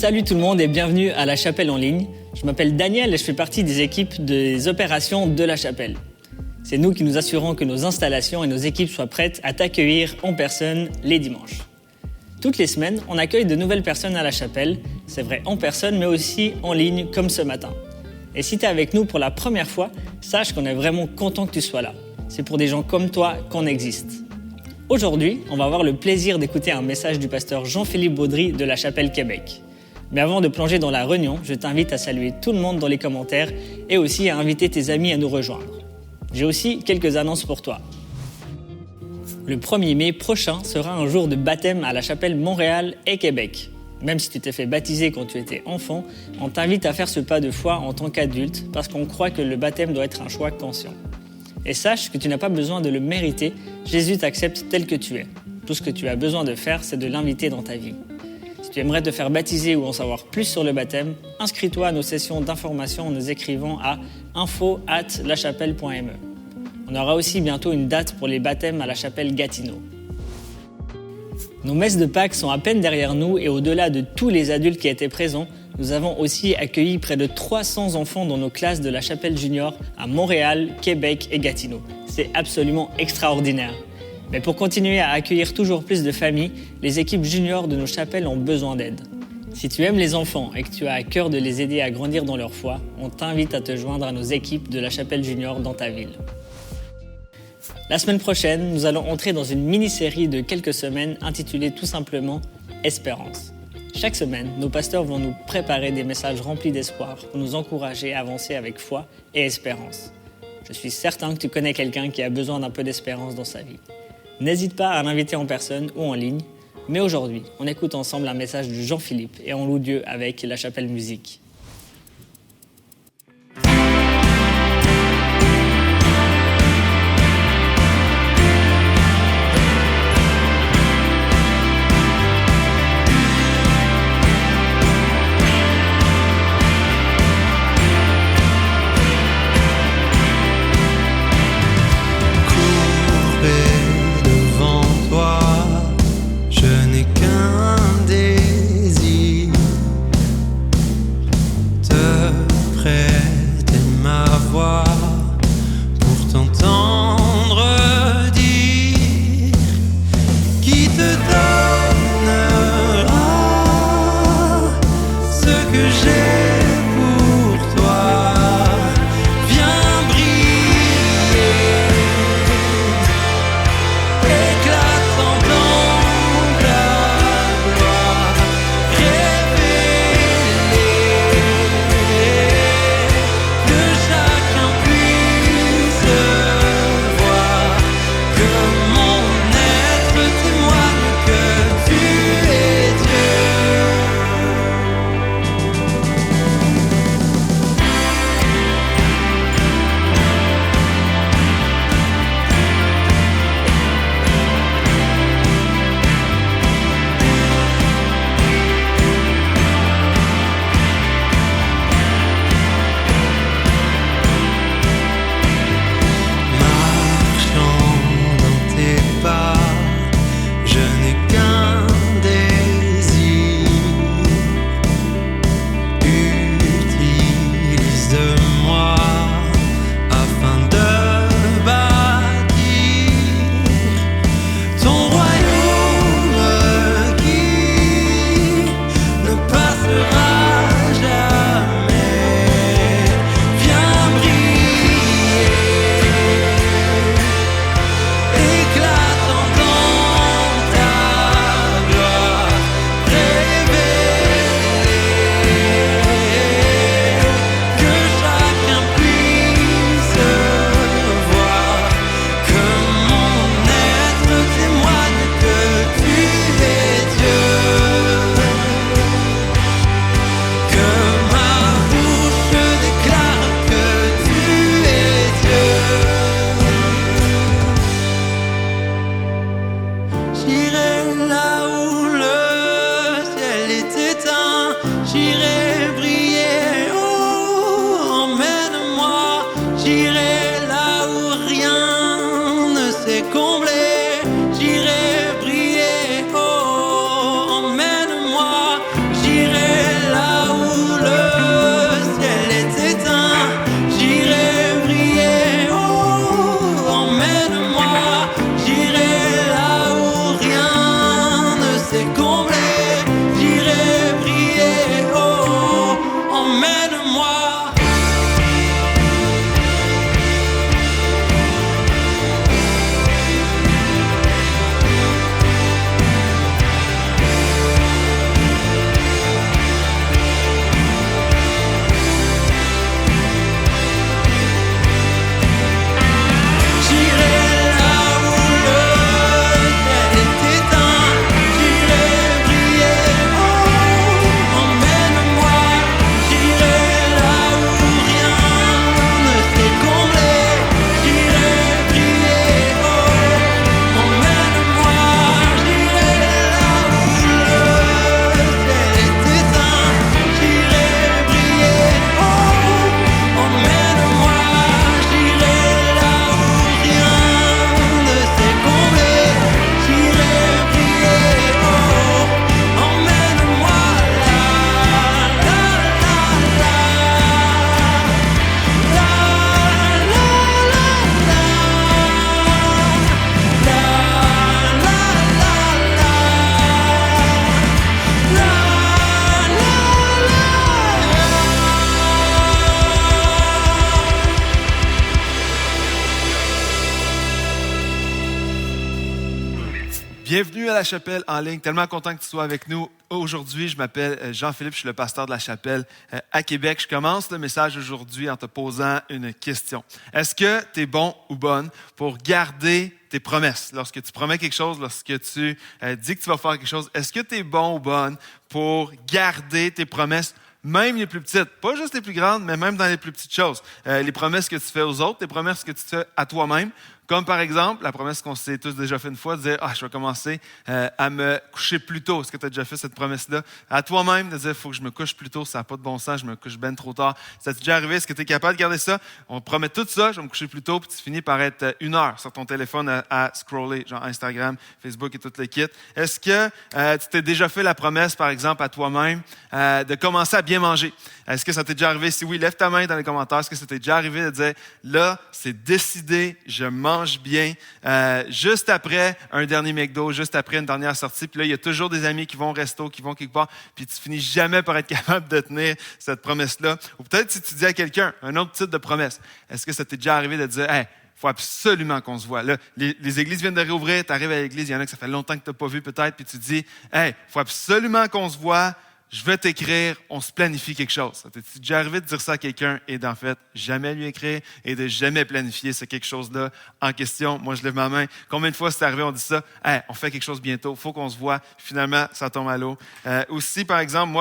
Salut tout le monde et bienvenue à La Chapelle en ligne. Je m'appelle Daniel et je fais partie des équipes des opérations de La Chapelle. C'est nous qui nous assurons que nos installations et nos équipes soient prêtes à t'accueillir en personne les dimanches. Toutes les semaines, on accueille de nouvelles personnes à La Chapelle, c'est vrai en personne mais aussi en ligne comme ce matin. Et si tu es avec nous pour la première fois, sache qu'on est vraiment content que tu sois là. C'est pour des gens comme toi qu'on existe. Aujourd'hui, on va avoir le plaisir d'écouter un message du pasteur Jean-Philippe Baudry de La Chapelle Québec. Mais avant de plonger dans la réunion, je t'invite à saluer tout le monde dans les commentaires et aussi à inviter tes amis à nous rejoindre. J'ai aussi quelques annonces pour toi. Le 1er mai prochain sera un jour de baptême à La Chapelle Montréal et Québec. Même si tu t'es fait baptiser quand tu étais enfant, on t'invite à faire ce pas de foi en tant qu'adulte parce qu'on croit que le baptême doit être un choix conscient. Et sache que tu n'as pas besoin de le mériter, Jésus t'accepte tel que tu es. Tout ce que tu as besoin de faire, c'est de l'inviter dans ta vie. Si tu aimerais te faire baptiser ou en savoir plus sur le baptême, inscris-toi à nos sessions d'information en nous écrivant à info@lachapelle.me. On aura aussi bientôt une date pour les baptêmes à La Chapelle Gatineau. Nos messes de Pâques sont à peine derrière nous et au-delà de tous les adultes qui étaient présents, nous avons aussi accueilli près de 300 enfants dans nos classes de La Chapelle Junior à Montréal, Québec et Gatineau. C'est absolument extraordinaire. Mais pour continuer à accueillir toujours plus de familles, les équipes juniors de nos chapelles ont besoin d'aide. Si tu aimes les enfants et que tu as à cœur de les aider à grandir dans leur foi, on t'invite à te joindre à nos équipes de La Chapelle Junior dans ta ville. La semaine prochaine, nous allons entrer dans une mini-série de quelques semaines intitulée tout simplement « Espérance ». Chaque semaine, nos pasteurs vont nous préparer des messages remplis d'espoir pour nous encourager à avancer avec foi et espérance. Je suis certain que tu connais quelqu'un qui a besoin d'un peu d'espérance dans sa vie. N'hésite pas à l'inviter en personne ou en ligne. Mais aujourd'hui, on écoute ensemble un message de Jean-Philippe et on loue Dieu avec La Chapelle Musique. Bienvenue à la chapelle en ligne. Tellement content que tu sois avec nous. Aujourd'hui, je m'appelle Jean-Philippe, je suis le pasteur de la chapelle à Québec. Je commence le message aujourd'hui en te posant une question. Est-ce que tu es bon ou bonne pour garder tes promesses? Lorsque tu promets quelque chose, lorsque tu dis que tu vas faire quelque chose, est-ce que tu es bon ou bonne pour garder tes promesses? Même les plus petites, pas juste les plus grandes, mais même dans les plus petites choses. Les promesses que tu fais aux autres, les promesses que tu fais à toi-même. Comme par exemple, la promesse qu'on s'est tous déjà fait une fois, de dire « je vais commencer à me coucher plus tôt ». Est-ce que tu as déjà fait cette promesse-là? À toi-même, de dire « il faut que je me couche plus tôt, ça n'a pas de bon sens, je me couche ben trop tard ». Ça t'est déjà arrivé? Est-ce que tu es capable de garder ça? On promet tout ça, je vais me coucher plus tôt, puis tu finis par être 1 heure sur ton téléphone à scroller, genre Instagram, Facebook et tout le kit. Est-ce que tu t'es déjà fait la promesse, par exemple, à toi-même, de commencer à bien manger? Est-ce que ça t'est déjà arrivé? Si oui, lève ta main dans les commentaires. Est-ce que ça t'est déjà arrivé de dire « là, c'est décidé, je mange bien, juste après un dernier McDo, juste après une dernière sortie, puis là, il y a toujours des amis qui vont au resto, qui vont quelque part, puis tu finis jamais par être capable de tenir cette promesse-là. Ou peut-être si tu dis à quelqu'un un autre type de promesse, est-ce que ça t'est déjà arrivé de dire « hey, il faut absolument qu'on se voit. » Là, les églises viennent de réouvrir, tu arrives à l'église, il y en a que ça fait longtemps que tu n'as pas vu peut-être, puis tu dis « hey, il faut absolument qu'on se voit. Je vais t'écrire, on se planifie quelque chose. » Ça t'est déjà arrivé de dire ça à quelqu'un et d'en fait jamais lui écrire et de jamais planifier ce quelque chose-là en question? Moi, je lève ma main. Combien de fois c'est arrivé, on dit ça? Hey, on fait quelque chose bientôt, il faut qu'on se voit. Finalement, ça tombe à l'eau. Aussi, par exemple,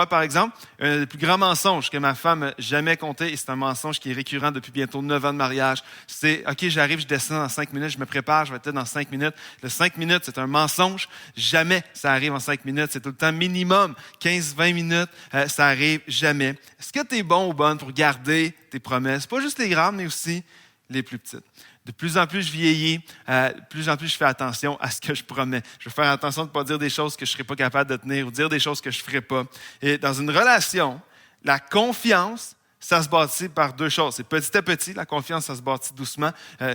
un des plus grands mensonges que ma femme n'a jamais compté, et c'est un mensonge qui est récurrent depuis bientôt 9 ans de mariage, c'est « OK, j'arrive, je descends dans 5 minutes, je me prépare, je vais être là dans 5 minutes. » Le 5 minutes, c'est un mensonge. Jamais ça arrive en 5 minutes. C'est tout le temps minimum 15-20 minutes, ça arrive jamais. Est-ce que tu es bon ou bonne pour garder tes promesses? Pas juste les grandes, mais aussi les plus petites. De plus en plus, je vieillis, de plus en plus, je fais attention à ce que je promets. Je vais faire attention de ne pas dire des choses que je ne serai pas capable de tenir ou dire des choses que je ne ferai pas. Et dans une relation, la confiance, ça se bâtit par 2 choses. C'est petit à petit. La confiance, ça se bâtit doucement,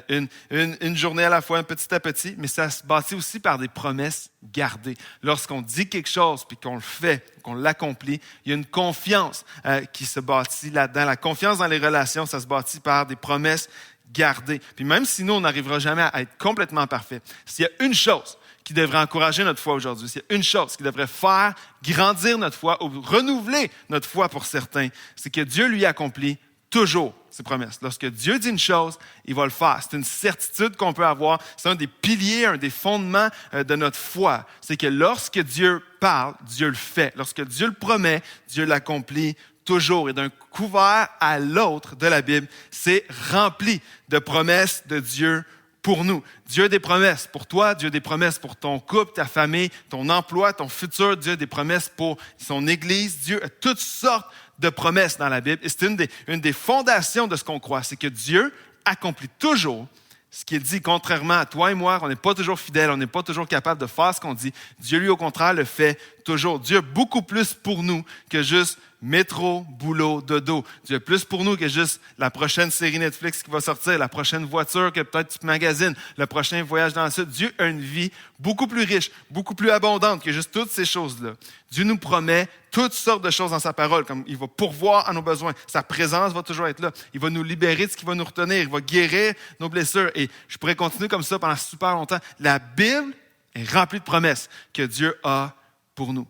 une journée à la fois, petit à petit, mais ça se bâtit aussi par des promesses gardées. Lorsqu'on dit quelque chose puis qu'on le fait, qu'on l'accomplit, il y a une confiance qui se bâtit là-dedans. La confiance dans les relations, ça se bâtit par des promesses gardées. Puis même si nous, on n'arrivera jamais à être complètement parfait, s'il y a une chose qui devrait encourager notre foi aujourd'hui, s'il y a une chose qui devrait faire grandir notre foi ou renouveler notre foi pour certains, c'est que Dieu lui accomplit toujours ses promesses. Lorsque Dieu dit une chose, il va le faire. C'est une certitude qu'on peut avoir. C'est un des piliers, un des fondements de notre foi. C'est que lorsque Dieu parle, Dieu le fait. Lorsque Dieu le promet, Dieu l'accomplit toujours. Et d'un couvert à l'autre de la Bible, c'est rempli de promesses de Dieu pour nous. Dieu a des promesses pour toi, Dieu a des promesses pour ton couple, ta famille, ton emploi, ton futur. Dieu a des promesses pour son Église. Dieu a toutes sortes de promesses dans la Bible. Et c'est une des fondations de ce qu'on croit, c'est que Dieu accomplit toujours ce qu'il dit, contrairement à toi et moi. On n'est pas toujours fidèles, on n'est pas toujours capable de faire ce qu'on dit. Dieu, lui, au contraire, le fait toujours. Dieu a beaucoup plus pour nous que juste métro, boulot, dodo. Dieu a plus pour nous que juste la prochaine série Netflix qui va sortir, la prochaine voiture que peut-être tu magasines, le prochain voyage dans le sud. Dieu a une vie beaucoup plus riche, beaucoup plus abondante que juste toutes ces choses-là. Dieu nous promet toutes sortes de choses dans sa parole, comme il va pourvoir à nos besoins. Sa présence va toujours être là. Il va nous libérer de ce qui va nous retenir. Il va guérir nos blessures. Et je pourrais continuer comme ça pendant super longtemps. La Bible est remplie de promesses que Dieu a pour nous.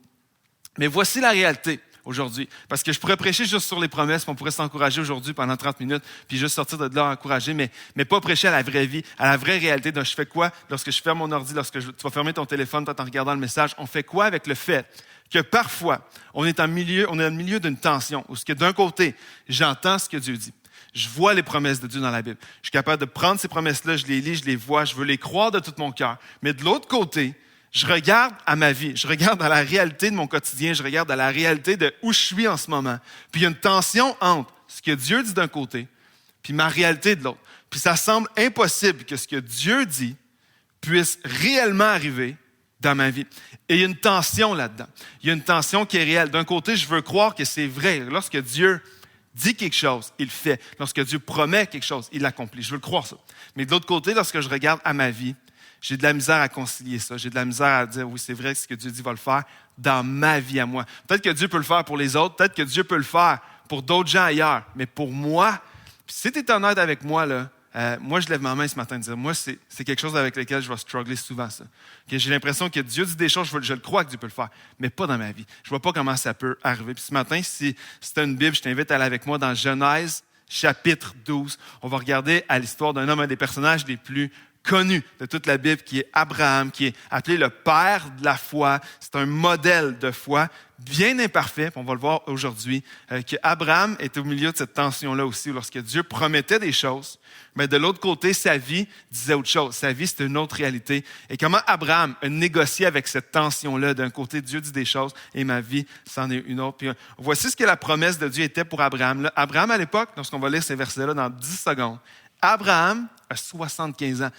Mais voici la réalité aujourd'hui. Parce que je pourrais prêcher juste sur les promesses, puis on pourrait s'encourager aujourd'hui pendant 30 minutes, puis juste sortir de là encourager, mais pas prêcher à la vraie vie, à la vraie réalité. Donc, je fais quoi lorsque je ferme mon ordi, tu vas fermer ton téléphone, peut-être en regardant le message? On fait quoi avec le fait que parfois, on est au milieu d'une tension, où ce que d'un côté, j'entends ce que Dieu dit. Je vois les promesses de Dieu dans la Bible. Je suis capable de prendre ces promesses-là, je les lis, je les vois, je veux les croire de tout mon cœur. Mais de l'autre côté, je regarde à ma vie, je regarde à la réalité de mon quotidien, je regarde à la réalité de où je suis en ce moment. Puis il y a une tension entre ce que Dieu dit d'un côté, puis ma réalité de l'autre. Puis ça semble impossible que ce que Dieu dit puisse réellement arriver dans ma vie. Et il y a une tension là-dedans. Il y a une tension qui est réelle. D'un côté, je veux croire que c'est vrai. Lorsque Dieu dit quelque chose, il le fait. Lorsque Dieu promet quelque chose, il l'accomplit. Je veux le croire ça. Mais de l'autre côté, lorsque je regarde à ma vie, j'ai de la misère à concilier ça. J'ai de la misère à dire, oui, c'est vrai, ce que Dieu dit va le faire dans ma vie à moi. Peut-être que Dieu peut le faire pour les autres, peut-être que Dieu peut le faire pour d'autres gens ailleurs, mais pour moi, si tu es honnête avec moi, là, moi, je lève ma main ce matin et dire, moi, c'est quelque chose avec lequel je vais struggler souvent, ça. Que j'ai l'impression que Dieu dit des choses, je le crois que Dieu peut le faire, mais pas dans ma vie. Je ne vois pas comment ça peut arriver. Puis ce matin, si tu as une Bible, je t'invite à aller avec moi dans Genèse, chapitre 12. On va regarder à l'histoire d'un homme, un des personnages les plus connu de toute la Bible, qui est Abraham, qui est appelé le père de la foi. C'est un modèle de foi bien imparfait, on va le voir aujourd'hui, qu'Abraham est au milieu de cette tension-là aussi, lorsque Dieu promettait des choses, mais de l'autre côté, sa vie disait autre chose. Sa vie, c'était une autre réalité. Et comment Abraham a négocié avec cette tension-là? D'un côté, Dieu dit des choses et ma vie, c'en est une autre. Puis, voici ce que la promesse de Dieu était pour Abraham. Là, Abraham, à l'époque, lorsqu'on va lire ces versets-là dans 10 secondes, Abraham a 75 ans,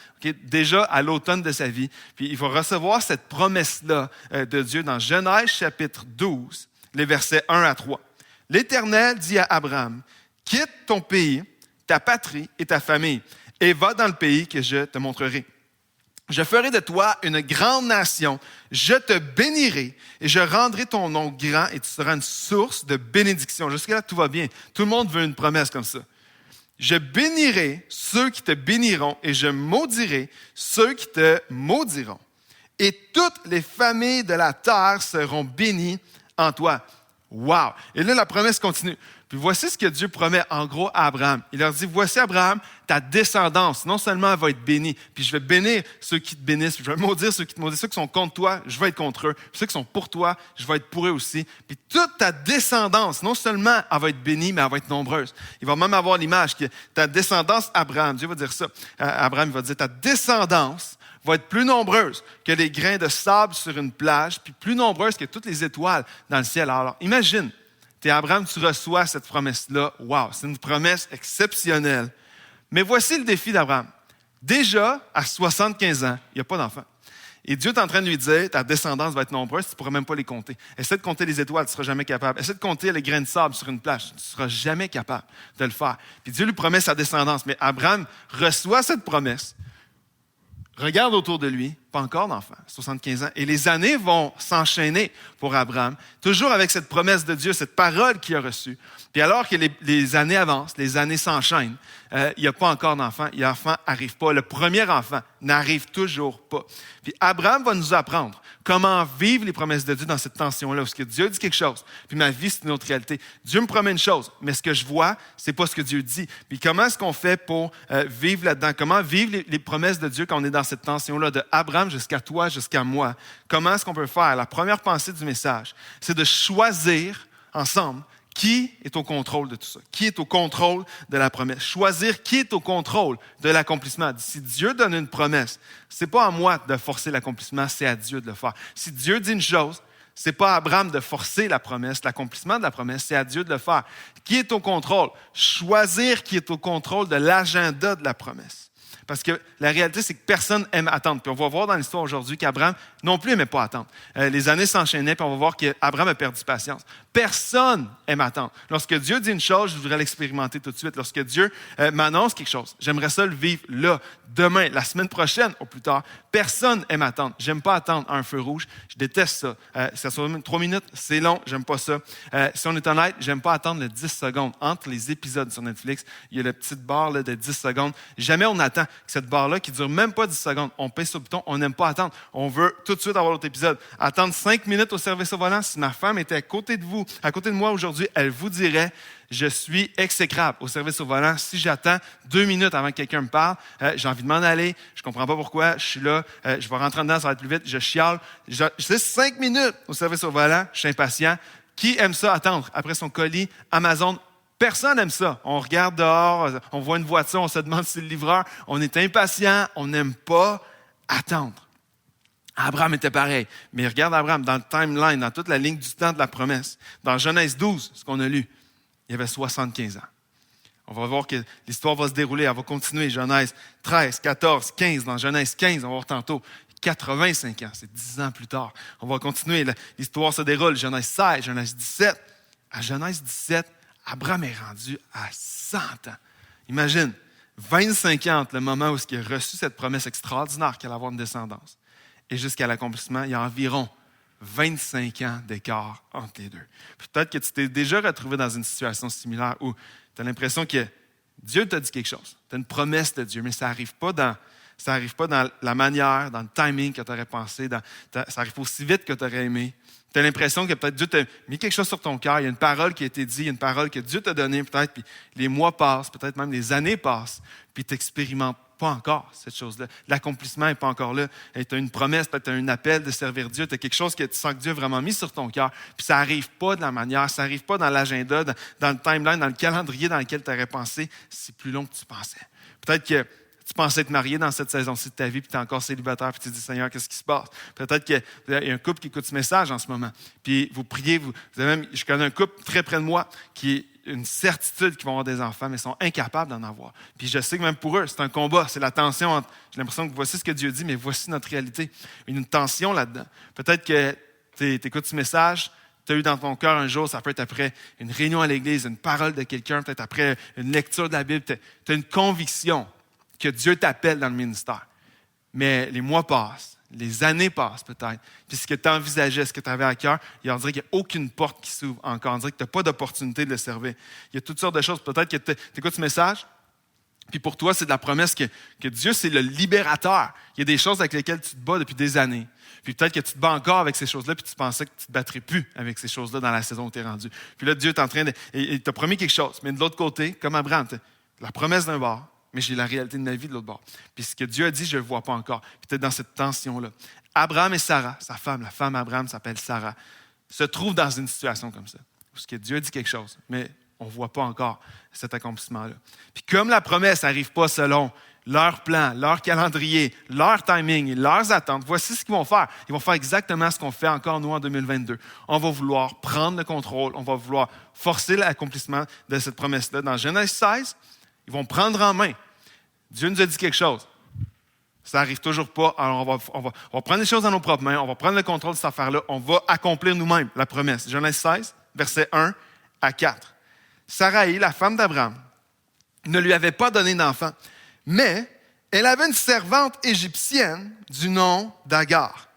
déjà à l'automne de sa vie. Puis il va recevoir cette promesse-là de Dieu dans Genèse chapitre 12, les versets 1 à 3. L'Éternel dit à Abraham, « Quitte ton pays, ta patrie et ta famille, et va dans le pays que je te montrerai. Je ferai de toi une grande nation, je te bénirai et je rendrai ton nom grand et tu seras une source de bénédiction. » Jusque-là, tout va bien. Tout le monde veut une promesse comme ça. Je bénirai ceux qui te béniront et je maudirai ceux qui te maudiront. Et toutes les familles de la terre seront bénies en toi. Wow! Et là, la promesse continue. Puis voici ce que Dieu promet en gros à Abraham. Il leur dit, voici Abraham, ta descendance, non seulement elle va être bénie, puis je vais bénir ceux qui te bénissent, puis je vais maudire ceux qui te maudissent, ceux qui sont contre toi, je vais être contre eux, puis ceux qui sont pour toi, je vais être pour eux aussi. Puis toute ta descendance, non seulement elle va être bénie, mais elle va être nombreuse. Il va même avoir l'image que ta descendance, Abraham, Dieu va dire ça, Abraham il va dire, ta descendance va être plus nombreuse que les grains de sable sur une plage, puis plus nombreuse que toutes les étoiles dans le ciel. Alors imagine, t'es Abraham, tu reçois cette promesse-là. Wow, c'est une promesse exceptionnelle. Mais voici le défi d'Abraham. Déjà, à 75 ans, il n'y a pas d'enfant. Et Dieu est en train de lui dire, ta descendance va être nombreuse, tu ne pourras même pas les compter. Essaie de compter les étoiles, tu ne seras jamais capable. Essaie de compter les grains de sable sur une plage, tu ne seras jamais capable de le faire. Puis Dieu lui promet sa descendance. Mais Abraham reçoit cette promesse, regarde autour de lui, pas encore d'enfant, 75 ans. Et les années vont s'enchaîner pour Abraham, toujours avec cette promesse de Dieu, cette parole qu'il a reçue. Puis alors que les années avancent, les années s'enchaînent, il n'y a pas encore d'enfant, l'enfant n'arrive pas. Le premier enfant n'arrive toujours pas. Puis Abraham va nous apprendre comment vivre les promesses de Dieu dans cette tension-là, parce que Dieu dit quelque chose, puis ma vie, c'est une autre réalité. Dieu me promet une chose, mais ce que je vois, c'est pas ce que Dieu dit. Puis comment est-ce qu'on fait pour vivre là-dedans? Comment vivre les promesses de Dieu quand on est dans cette tension-là, de Abraham jusqu'à toi, jusqu'à moi? Comment est-ce qu'on peut faire? La première pensée du message, c'est de choisir ensemble qui est au contrôle de tout ça? Qui est au contrôle de la promesse? Choisir qui est au contrôle de l'accomplissement. Si Dieu donne une promesse, c'est pas à moi de forcer l'accomplissement, c'est à Dieu de le faire. Si Dieu dit une chose, c'est pas à Abraham de forcer la promesse, l'accomplissement de la promesse, c'est à Dieu de le faire. Qui est au contrôle? Choisir qui est au contrôle de l'agenda de la promesse. Parce que la réalité, c'est que personne aime attendre. Puis on va voir dans l'histoire aujourd'hui qu'Abraham non plus n'aimait pas attendre. Les années s'enchaînaient, puis on va voir qu'Abraham a perdu patience. Personne aime attendre. Lorsque Dieu dit une chose, je voudrais l'expérimenter tout de suite. Lorsque Dieu m'annonce quelque chose, j'aimerais ça le vivre là, demain, la semaine prochaine ou plus tard. Personne aime attendre. J'aime pas attendre à un feu rouge. Je déteste ça. Ça soit 3 minutes, c'est long, j'aime pas ça. Si on est honnête, j'aime pas attendre le 10 secondes. Entre les épisodes sur Netflix, il y a la petite barre là, de 10 secondes. Jamais on attend cette barre-là qui dure même pas 10 secondes. On pèse sur le bouton, on n'aime pas attendre. On veut tout de suite avoir l'autre épisode. Attendre 5 minutes au service au volant. Si ma femme était à côté de vous, à côté de moi aujourd'hui, elle vous dirait, je suis exécrable au service au volant. Si j'attends 2 minutes avant que quelqu'un me parle, j'ai envie de m'en aller, je comprends pas pourquoi, je suis là, je vais rentrer dedans, ça va être plus vite, je chiale. Je sais 5 minutes au service au volant, je suis impatient. Qui aime ça attendre après son colis Amazon? Personne n'aime ça. On regarde dehors, on voit une voiture, on se demande si c'est le livreur. On est impatient, on n'aime pas attendre. Abraham était pareil. Mais regarde Abraham dans le timeline, dans toute la ligne du temps de la promesse. Dans Genèse 12, ce qu'on a lu, il avait 75 ans. On va voir que l'histoire va se dérouler, elle va continuer. Genèse 13, 14, 15. Dans Genèse 15, on va voir tantôt 85 ans. C'est 10 ans plus tard. On va continuer. L'histoire se déroule. Genèse 16, Genèse 17. À Genèse 17, Abraham est rendu à 100 ans. Imagine, 25 ans entre le moment où il a reçu cette promesse extraordinaire qu'il allait avoir une descendance et jusqu'à l'accomplissement, il y a environ 25 ans d'écart entre les deux. Peut-être que tu t'es déjà retrouvé dans une situation similaire où tu as l'impression que Dieu t'a dit quelque chose. Tu as une promesse de Dieu, mais ça n'arrive pas dans la manière, dans le timing que tu aurais pensé, ça arrive pas aussi vite que tu aurais aimé. Tu as l'impression que peut-être Dieu t'a mis quelque chose sur ton cœur, il y a une parole qui a été dite, il y a une parole que Dieu t'a donnée peut-être, puis les mois passent, peut-être même les années passent, puis tu n'expérimentes pas encore cette chose-là. L'accomplissement n'est pas encore là. Tu as une promesse, peut-être tu as un appel de servir Dieu, tu as quelque chose que tu sens que Dieu a vraiment mis sur ton cœur, puis ça n'arrive pas de la manière, ça n'arrive pas dans l'agenda, dans le timeline, dans le calendrier dans lequel tu aurais pensé, c'est plus long que tu pensais. Peut-être que tu pensais être marié dans cette saison-ci de ta vie, puis tu es encore célibataire, puis tu te dis, Seigneur, qu'est-ce qui se passe? Peut-être qu'il y a un couple qui écoute ce message en ce moment, puis vous priez, je connais un couple très près de moi qui a une certitude qu'ils vont avoir des enfants, mais ils sont incapables d'en avoir. Puis je sais que même pour eux, c'est un combat, c'est la tension entre, j'ai l'impression que voici ce que Dieu dit, mais voici notre réalité. Il y a une tension là-dedans. Peut-être que tu écoutes ce message, tu as eu dans ton cœur un jour, ça peut être après une réunion à l'église, une parole de quelqu'un, peut-être après une lecture de la Bible, tu as une conviction que Dieu t'appelle dans le ministère. Mais les mois passent, les années passent peut-être. Puis ce que tu envisageais, ce que tu avais à cœur, on dirait qu'il n'y a aucune porte qui s'ouvre encore. On dirait que tu n'as pas d'opportunité de le servir. Il y a toutes sortes de choses. Peut-être que tu écoutes ce message, puis pour toi, c'est de la promesse que Dieu, c'est le libérateur. Il y a des choses avec lesquelles tu te bats depuis des années. Puis peut-être que tu te bats encore avec ces choses-là, puis tu pensais que tu ne te battrais plus avec ces choses-là dans la saison où tu es rendu. Puis là, Dieu est en train de... Il t'a promis quelque chose. Mais de l'autre côté, comme Abraham, la promesse d'un bord, mais j'ai la réalité de ma vie de l'autre bord. Puis ce que Dieu a dit, je ne le vois pas encore. Puis tu es dans cette tension-là. Abraham et Sarah, sa femme, la femme d'Abraham s'appelle Sarah, se trouvent dans une situation comme ça, où ce que Dieu a dit quelque chose, mais on ne voit pas encore cet accomplissement-là. Puis comme la promesse n'arrive pas selon leur plan, leur calendrier, leur timing, leurs attentes, voici ce qu'ils vont faire. Ils vont faire exactement ce qu'on fait encore nous en 2022. On va vouloir prendre le contrôle, on va vouloir forcer l'accomplissement de cette promesse-là. Dans Genèse 16, ils vont prendre en main. Dieu nous a dit quelque chose. Ça n'arrive toujours pas. Alors on va prendre les choses dans nos propres mains. On va prendre le contrôle de cette affaire-là. On va accomplir nous-mêmes la promesse. Genèse 16, versets 1 à 4. Saraï, la femme d'Abraham, ne lui avait pas donné d'enfant, mais elle avait une servante égyptienne du nom d'Agar.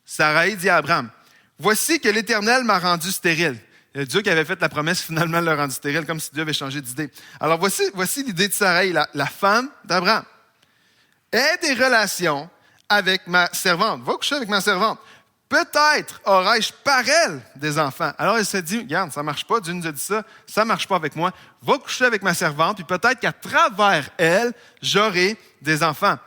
Saraï dit à Abraham, « Voici que l'Éternel m'a rendu stérile. » Dieu qui avait fait la promesse, finalement, l'a rendu stérile, comme si Dieu avait changé d'idée. Alors, voici l'idée de Saraï, la femme d'Abraham. Aie des relations avec ma servante. Va coucher avec ma servante. Peut-être aurai-je par elle des enfants. Alors, elle s'est dit, regarde, ça ne marche pas, Dieu nous a dit ça, ça ne marche pas avec moi. Va coucher avec ma servante, puis peut-être qu'à travers elle, j'aurai des enfants.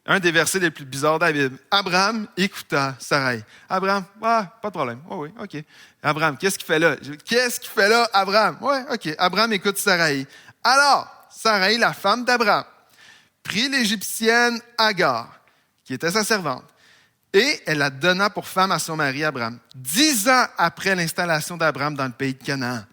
Un des versets les plus bizarres de la Bible. Abraham écouta Saraï. Abraham, pas de problème. Oui, OK. Abraham, qu'est-ce qu'il fait là? Qu'est-ce qu'il fait là, Abraham? Oui, OK. Abraham écoute Saraï. Alors, Saraï, la femme d'Abraham, prit l'Égyptienne Agar, qui était sa servante, et elle la donna pour femme à son mari Abraham, 10 ans après l'installation d'Abraham dans le pays de Canaan.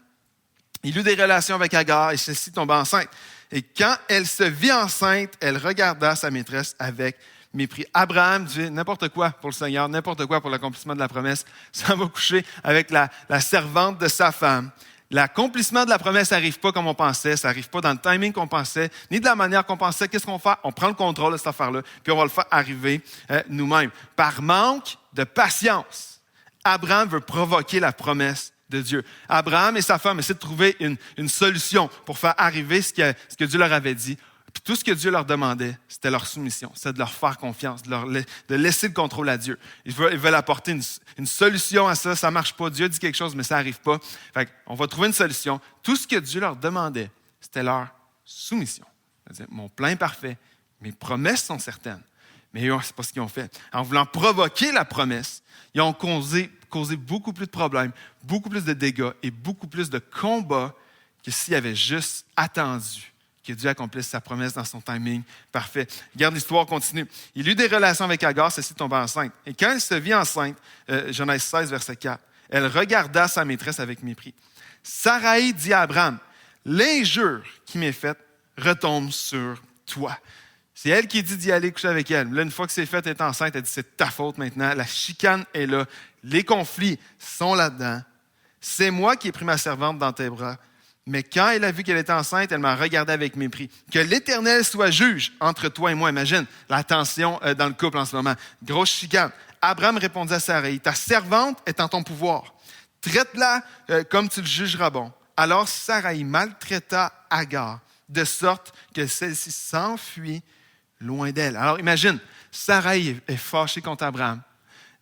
Il eut des relations avec Agar et celle-ci tomba enceinte. Et quand elle se vit enceinte, elle regarda sa maîtresse avec mépris. Abraham dit n'importe quoi pour le Seigneur, n'importe quoi pour l'accomplissement de la promesse. Ça va coucher avec la servante de sa femme. L'accomplissement de la promesse n'arrive pas comme on pensait, ça n'arrive pas dans le timing qu'on pensait, ni de la manière qu'on pensait. Qu'est-ce qu'on fait? On prend le contrôle de cette affaire-là, puis on va le faire arriver nous-mêmes. Par manque de patience, Abraham veut provoquer la promesse de Dieu. Abraham et sa femme essaient de trouver une solution pour faire arriver ce que Dieu leur avait dit. Puis tout ce que Dieu leur demandait, c'était leur soumission, c'était de leur faire confiance, de laisser le contrôle à Dieu. Ils veulent apporter une solution à ça. Ça ne marche pas. Dieu dit quelque chose, mais ça n'arrive pas. Fait on va trouver une solution. Tout ce que Dieu leur demandait, c'était leur soumission. C'est-à-dire, mon plan est parfait, mes promesses sont certaines. Mais eux, ce n'est pas ce qu'ils ont fait. En voulant provoquer la promesse, ils ont causé beaucoup plus de problèmes, beaucoup plus de dégâts et beaucoup plus de combats que s'ils avaient juste attendu que Dieu accomplisse sa promesse dans son timing parfait. Regarde, l'histoire continue. Il eut des relations avec Agar, celle-ci tomba enceinte. Et quand elle se vit enceinte, Genèse 16, verset 4, elle regarda sa maîtresse avec mépris. Saraï dit à Abraham, « L'injure qui m'est faite retombe sur toi. » C'est elle qui dit d'y aller coucher avec elle. Là, une fois que c'est fait, elle est enceinte, elle dit, c'est ta faute maintenant. La chicane est là. Les conflits sont là-dedans. C'est moi qui ai pris ma servante dans tes bras. Mais quand elle a vu qu'elle était enceinte, elle m'a regardé avec mépris. Que l'Éternel soit juge entre toi et moi. Imagine la tension dans le couple en ce moment. Grosse chicane. Abraham répondit à Saraï, ta servante est en ton pouvoir. Traite-la comme tu le jugeras bon. Alors Saraï maltraita Agar de sorte que celle-ci s'enfuit loin d'elle. Alors imagine, Saraï est fâchée contre Abraham.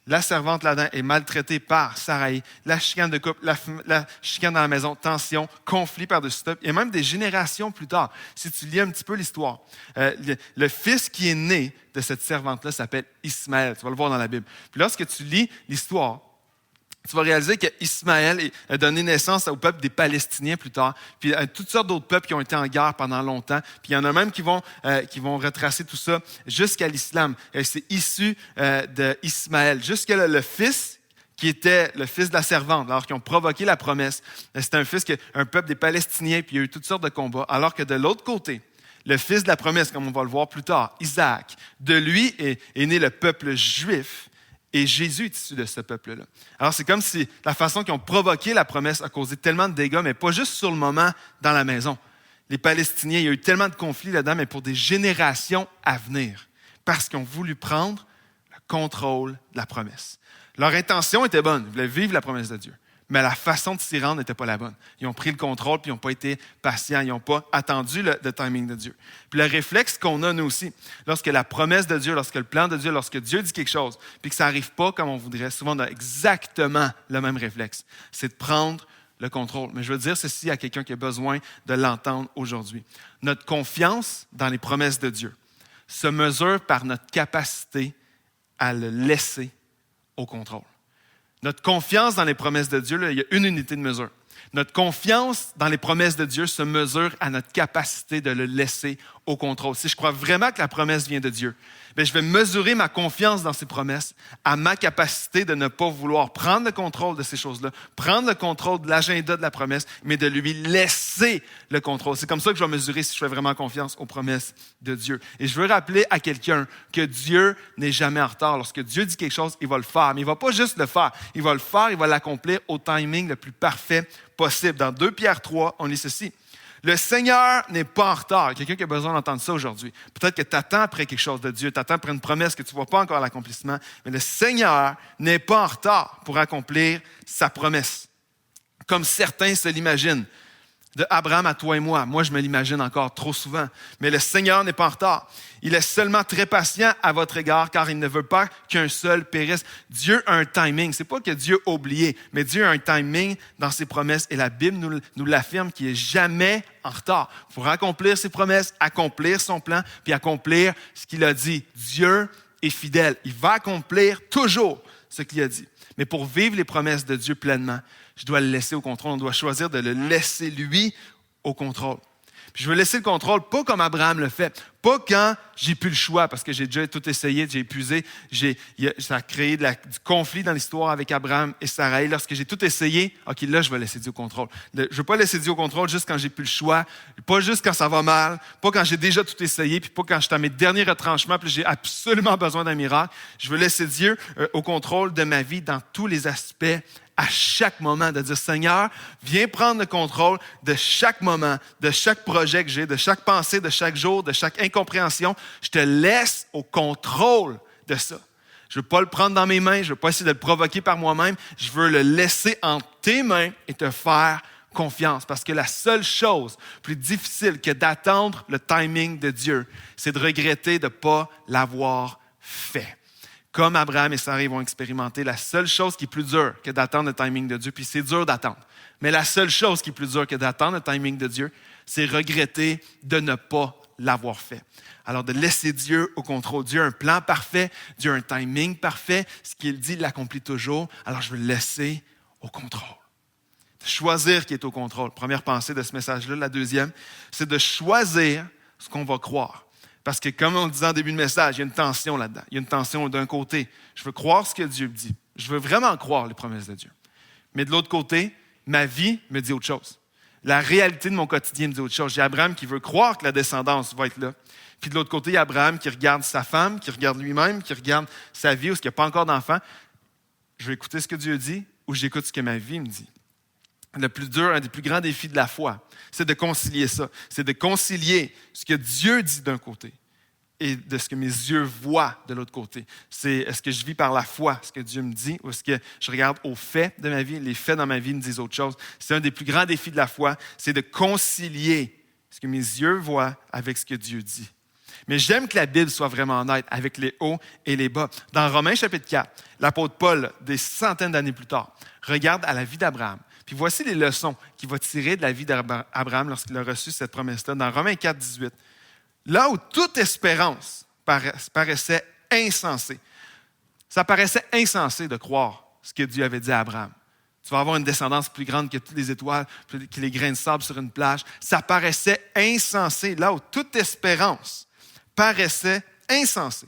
La servante là-dedans est maltraitée par Saraï. La chicane de couple, la chicane dans la maison, tension, conflit par-dessus ça. Il y a même des générations plus tard. Si tu lis un petit peu l'histoire, le fils qui est né de cette servante-là s'appelle Ismaël. Tu vas le voir dans la Bible. Puis lorsque tu lis l'histoire, tu vas réaliser qu'Ismaël a donné naissance au peuple des Palestiniens plus tard, puis à toutes sortes d'autres peuples qui ont été en guerre pendant longtemps. Puis il y en a même qui vont retracer tout ça jusqu'à l'islam. C'est issu d'Ismaël. Jusqu'à le fils qui était le fils de la servante, alors qu'ils ont provoqué la promesse. C'était un peuple des Palestiniens, puis il y a eu toutes sortes de combats. Alors que de l'autre côté, le fils de la promesse, comme on va le voir plus tard, Isaac, de lui est né le peuple juif. Et Jésus est issu de ce peuple-là. Alors, c'est comme si la façon qu'ils ont provoqué la promesse a causé tellement de dégâts, mais pas juste sur le moment dans la maison. Les Palestiniens, il y a eu tellement de conflits là-dedans, mais pour des générations à venir, parce qu'ils ont voulu prendre le contrôle de la promesse. Leur intention était bonne, ils voulaient vivre la promesse de Dieu, mais la façon de s'y rendre n'était pas la bonne. Ils ont pris le contrôle, puis ils n'ont pas été patients, ils n'ont pas attendu le timing de Dieu. Puis le réflexe qu'on a, nous aussi, lorsque la promesse de Dieu, lorsque le plan de Dieu, lorsque Dieu dit quelque chose, puis que ça n'arrive pas comme on voudrait, souvent on a exactement le même réflexe, c'est de prendre le contrôle. Mais je veux dire ceci à quelqu'un qui a besoin de l'entendre aujourd'hui. Notre confiance dans les promesses de Dieu se mesure par notre capacité à le laisser au contrôle. Notre confiance dans les promesses de Dieu, là, il y a une unité de mesure. Notre confiance dans les promesses de Dieu se mesure à notre capacité de le laisser au contrôle. Si je crois vraiment que la promesse vient de Dieu, bien, je vais mesurer ma confiance dans ces promesses à ma capacité de ne pas vouloir prendre le contrôle de ces choses-là, prendre le contrôle de l'agenda de la promesse, mais de lui laisser le contrôle. C'est comme ça que je vais mesurer si je fais vraiment confiance aux promesses de Dieu. Et je veux rappeler à quelqu'un que Dieu n'est jamais en retard. Lorsque Dieu dit quelque chose, il va le faire. Mais il ne va pas juste le faire. Il va le faire, il va l'accomplir au timing le plus parfait possible. Dans 2 Pierre 3, on lit ceci. Le Seigneur n'est pas en retard. Il y a quelqu'un qui a besoin d'entendre ça aujourd'hui. Peut-être que tu attends après quelque chose de Dieu, tu attends après une promesse que tu ne vois pas encore l'accomplissement, mais le Seigneur n'est pas en retard pour accomplir sa promesse. Comme certains se l'imaginent. De Abraham à toi et moi. Moi, je me l'imagine encore trop souvent. Mais le Seigneur n'est pas en retard. Il est seulement très patient à votre égard, car il ne veut pas qu'un seul périsse. Dieu a un timing. C'est pas que Dieu a oublié, mais Dieu a un timing dans ses promesses. Et la Bible nous l'affirme qu'il n'est jamais en retard pour accomplir ses promesses, accomplir son plan, puis accomplir ce qu'il a dit. Dieu est fidèle. Il va accomplir toujours ce qu'il a dit. Mais pour vivre les promesses de Dieu pleinement, je dois le laisser au contrôle. On doit choisir de le laisser, lui, au contrôle. Puis je veux laisser le contrôle, pas comme Abraham le fait, pas quand j'ai plus le choix, parce que j'ai déjà tout essayé, j'ai épuisé, ça a créé du conflit dans l'histoire avec Abraham et Saraï. Lorsque j'ai tout essayé, OK, là, je vais laisser Dieu au contrôle. Je ne veux pas laisser Dieu au contrôle juste quand j'ai plus le choix, pas juste quand ça va mal, pas quand j'ai déjà tout essayé, puis pas quand je suis à mes derniers retranchements, puis j'ai absolument besoin d'un miracle. Je veux laisser Dieu au contrôle de ma vie dans tous les aspects, à chaque moment, de dire, Seigneur, viens prendre le contrôle de chaque moment, de chaque projet que j'ai, de chaque pensée, de chaque jour, de chaque incompréhension. Je te laisse au contrôle de ça. Je ne veux pas le prendre dans mes mains, je ne veux pas essayer de le provoquer par moi-même. Je veux le laisser entre tes mains et te faire confiance. Parce que la seule chose plus difficile que d'attendre le timing de Dieu, c'est de regretter de ne pas l'avoir fait. Comme Abraham et Sarah vont expérimenter, la seule chose qui est plus dure que d'attendre le timing de Dieu, puis c'est dur d'attendre, mais la seule chose qui est plus dure que d'attendre le timing de Dieu, c'est regretter de ne pas l'avoir fait. Alors, de laisser Dieu au contrôle. Dieu a un plan parfait, Dieu a un timing parfait. Ce qu'il dit, il l'accomplit toujours. Alors, je veux le laisser au contrôle. De choisir qui est au contrôle. Première pensée de ce message-là. La deuxième, c'est de choisir ce qu'on va croire. Parce que, comme on le disait en début de message, il y a une tension là-dedans. Il y a une tension d'un côté. Je veux croire ce que Dieu me dit. Je veux vraiment croire les promesses de Dieu. Mais de l'autre côté, ma vie me dit autre chose. La réalité de mon quotidien me dit autre chose. J'ai Abraham qui veut croire que la descendance va être là. Puis de l'autre côté, il y a Abraham qui regarde sa femme, qui regarde lui-même, qui regarde sa vie, où il n'y a pas encore d'enfant. Je vais écouter ce que Dieu dit ou j'écoute ce que ma vie me dit. Le plus dur, un des plus grands défis de la foi, c'est de concilier ça. C'est de concilier ce que Dieu dit d'un côté et de ce que mes yeux voient de l'autre côté. C'est est-ce que je vis par la foi, ce que Dieu me dit, ou est-ce que je regarde aux faits de ma vie, les faits dans ma vie me disent autre chose. C'est un des plus grands défis de la foi, c'est de concilier ce que mes yeux voient avec ce que Dieu dit. Mais j'aime que la Bible soit vraiment honnête avec les hauts et les bas. Dans Romains chapitre 4, l'apôtre Paul, des centaines d'années plus tard, regarde à la vie d'Abraham. Puis voici les leçons qu'il va tirer de la vie d'Abraham lorsqu'il a reçu cette promesse-là. Dans Romains 4, 18, là où toute espérance paraissait insensée, ça paraissait insensé de croire ce que Dieu avait dit à Abraham. Tu vas avoir une descendance plus grande que toutes les étoiles, que les grains de sable sur une plage. Ça paraissait insensé, là où toute espérance paraissait insensé.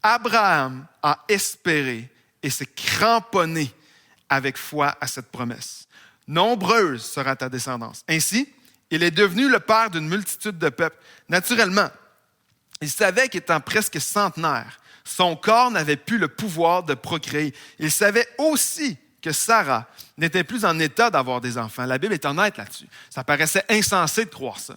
Abraham a espéré et s'est cramponné avec foi à cette promesse. Nombreuse sera ta descendance. Ainsi, il est devenu le père d'une multitude de peuples. Naturellement, il savait qu'étant presque centenaire, son corps n'avait plus le pouvoir de procréer. Il savait aussi que Sarah n'était plus en état d'avoir des enfants. La Bible est honnête là-dessus. Ça paraissait insensé de croire ça.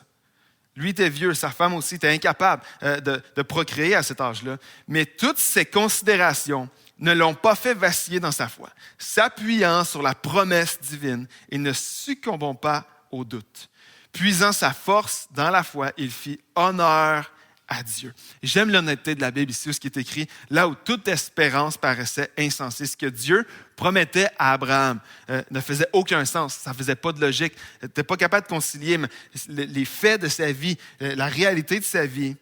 Lui était vieux, sa femme aussi était incapable de procréer à cet âge-là. Mais toutes ces considérations ne l'ont pas fait vaciller dans sa foi, s'appuyant sur la promesse divine et ne succombant pas au doute. Puisant sa force dans la foi, il fit honneur à Dieu. J'aime l'honnêteté de la Bible ici, ce qui est écrit, là où toute espérance paraissait insensée. Ce que Dieu promettait à Abraham ne faisait aucun sens, ça ne faisait pas de logique. Il n'était pas capable de concilier les faits de sa vie, la réalité de sa vie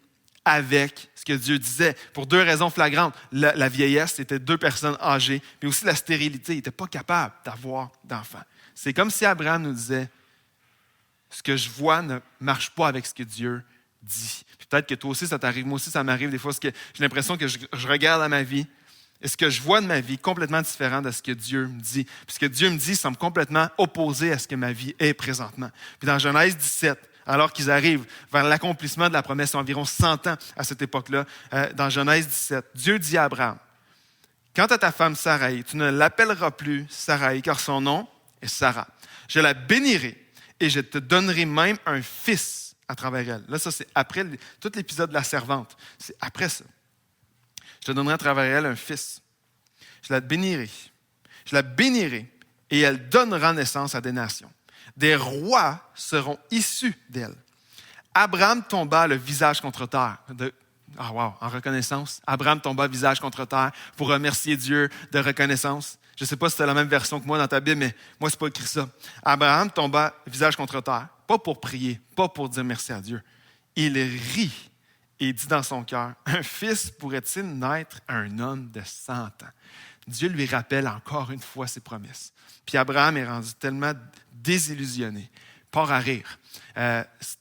avec ce que Dieu disait. Pour deux raisons flagrantes. La vieillesse, c'était 2 personnes âgées, mais aussi la stérilité. Il n'était pas capable d'avoir d'enfants. C'est comme si Abraham nous disait, ce que je vois ne marche pas avec ce que Dieu dit. Puis peut-être que toi aussi, ça t'arrive. Moi aussi, ça m'arrive des fois. Parce que j'ai l'impression que je regarde à ma vie et ce que je vois de ma vie est complètement différent de ce que Dieu me dit. Puis ce que Dieu me dit semble complètement opposé à ce que ma vie est présentement. Puis dans Genèse 17, alors qu'ils arrivent vers l'accomplissement de la promesse, environ 100 ans à cette époque-là, dans Genèse 17, Dieu dit à Abraham, « Quant à ta femme Sarai, tu ne l'appelleras plus Sarai, car son nom est Sarah. Je la bénirai et je te donnerai même un fils à travers elle. » Là, ça, c'est après tout l'épisode de la servante. C'est après ça. Je te donnerai à travers elle un fils. Je la bénirai. Je la bénirai et elle donnera naissance à des nations. Des rois seront issus d'elle. Abraham tomba le visage contre terre. En reconnaissance. Abraham tomba le visage contre terre pour remercier Dieu de reconnaissance. Je ne sais pas si c'est la même version que moi dans ta Bible, mais moi, c'est pas écrit ça. Abraham tomba le visage contre terre, pas pour prier, pas pour dire merci à Dieu. Il rit et dit dans son cœur, « Un fils pourrait-il naître à un homme de 100 ans? » Dieu lui rappelle encore une fois ses promesses. Puis Abraham est rendu tellement désillusionné, part à rire.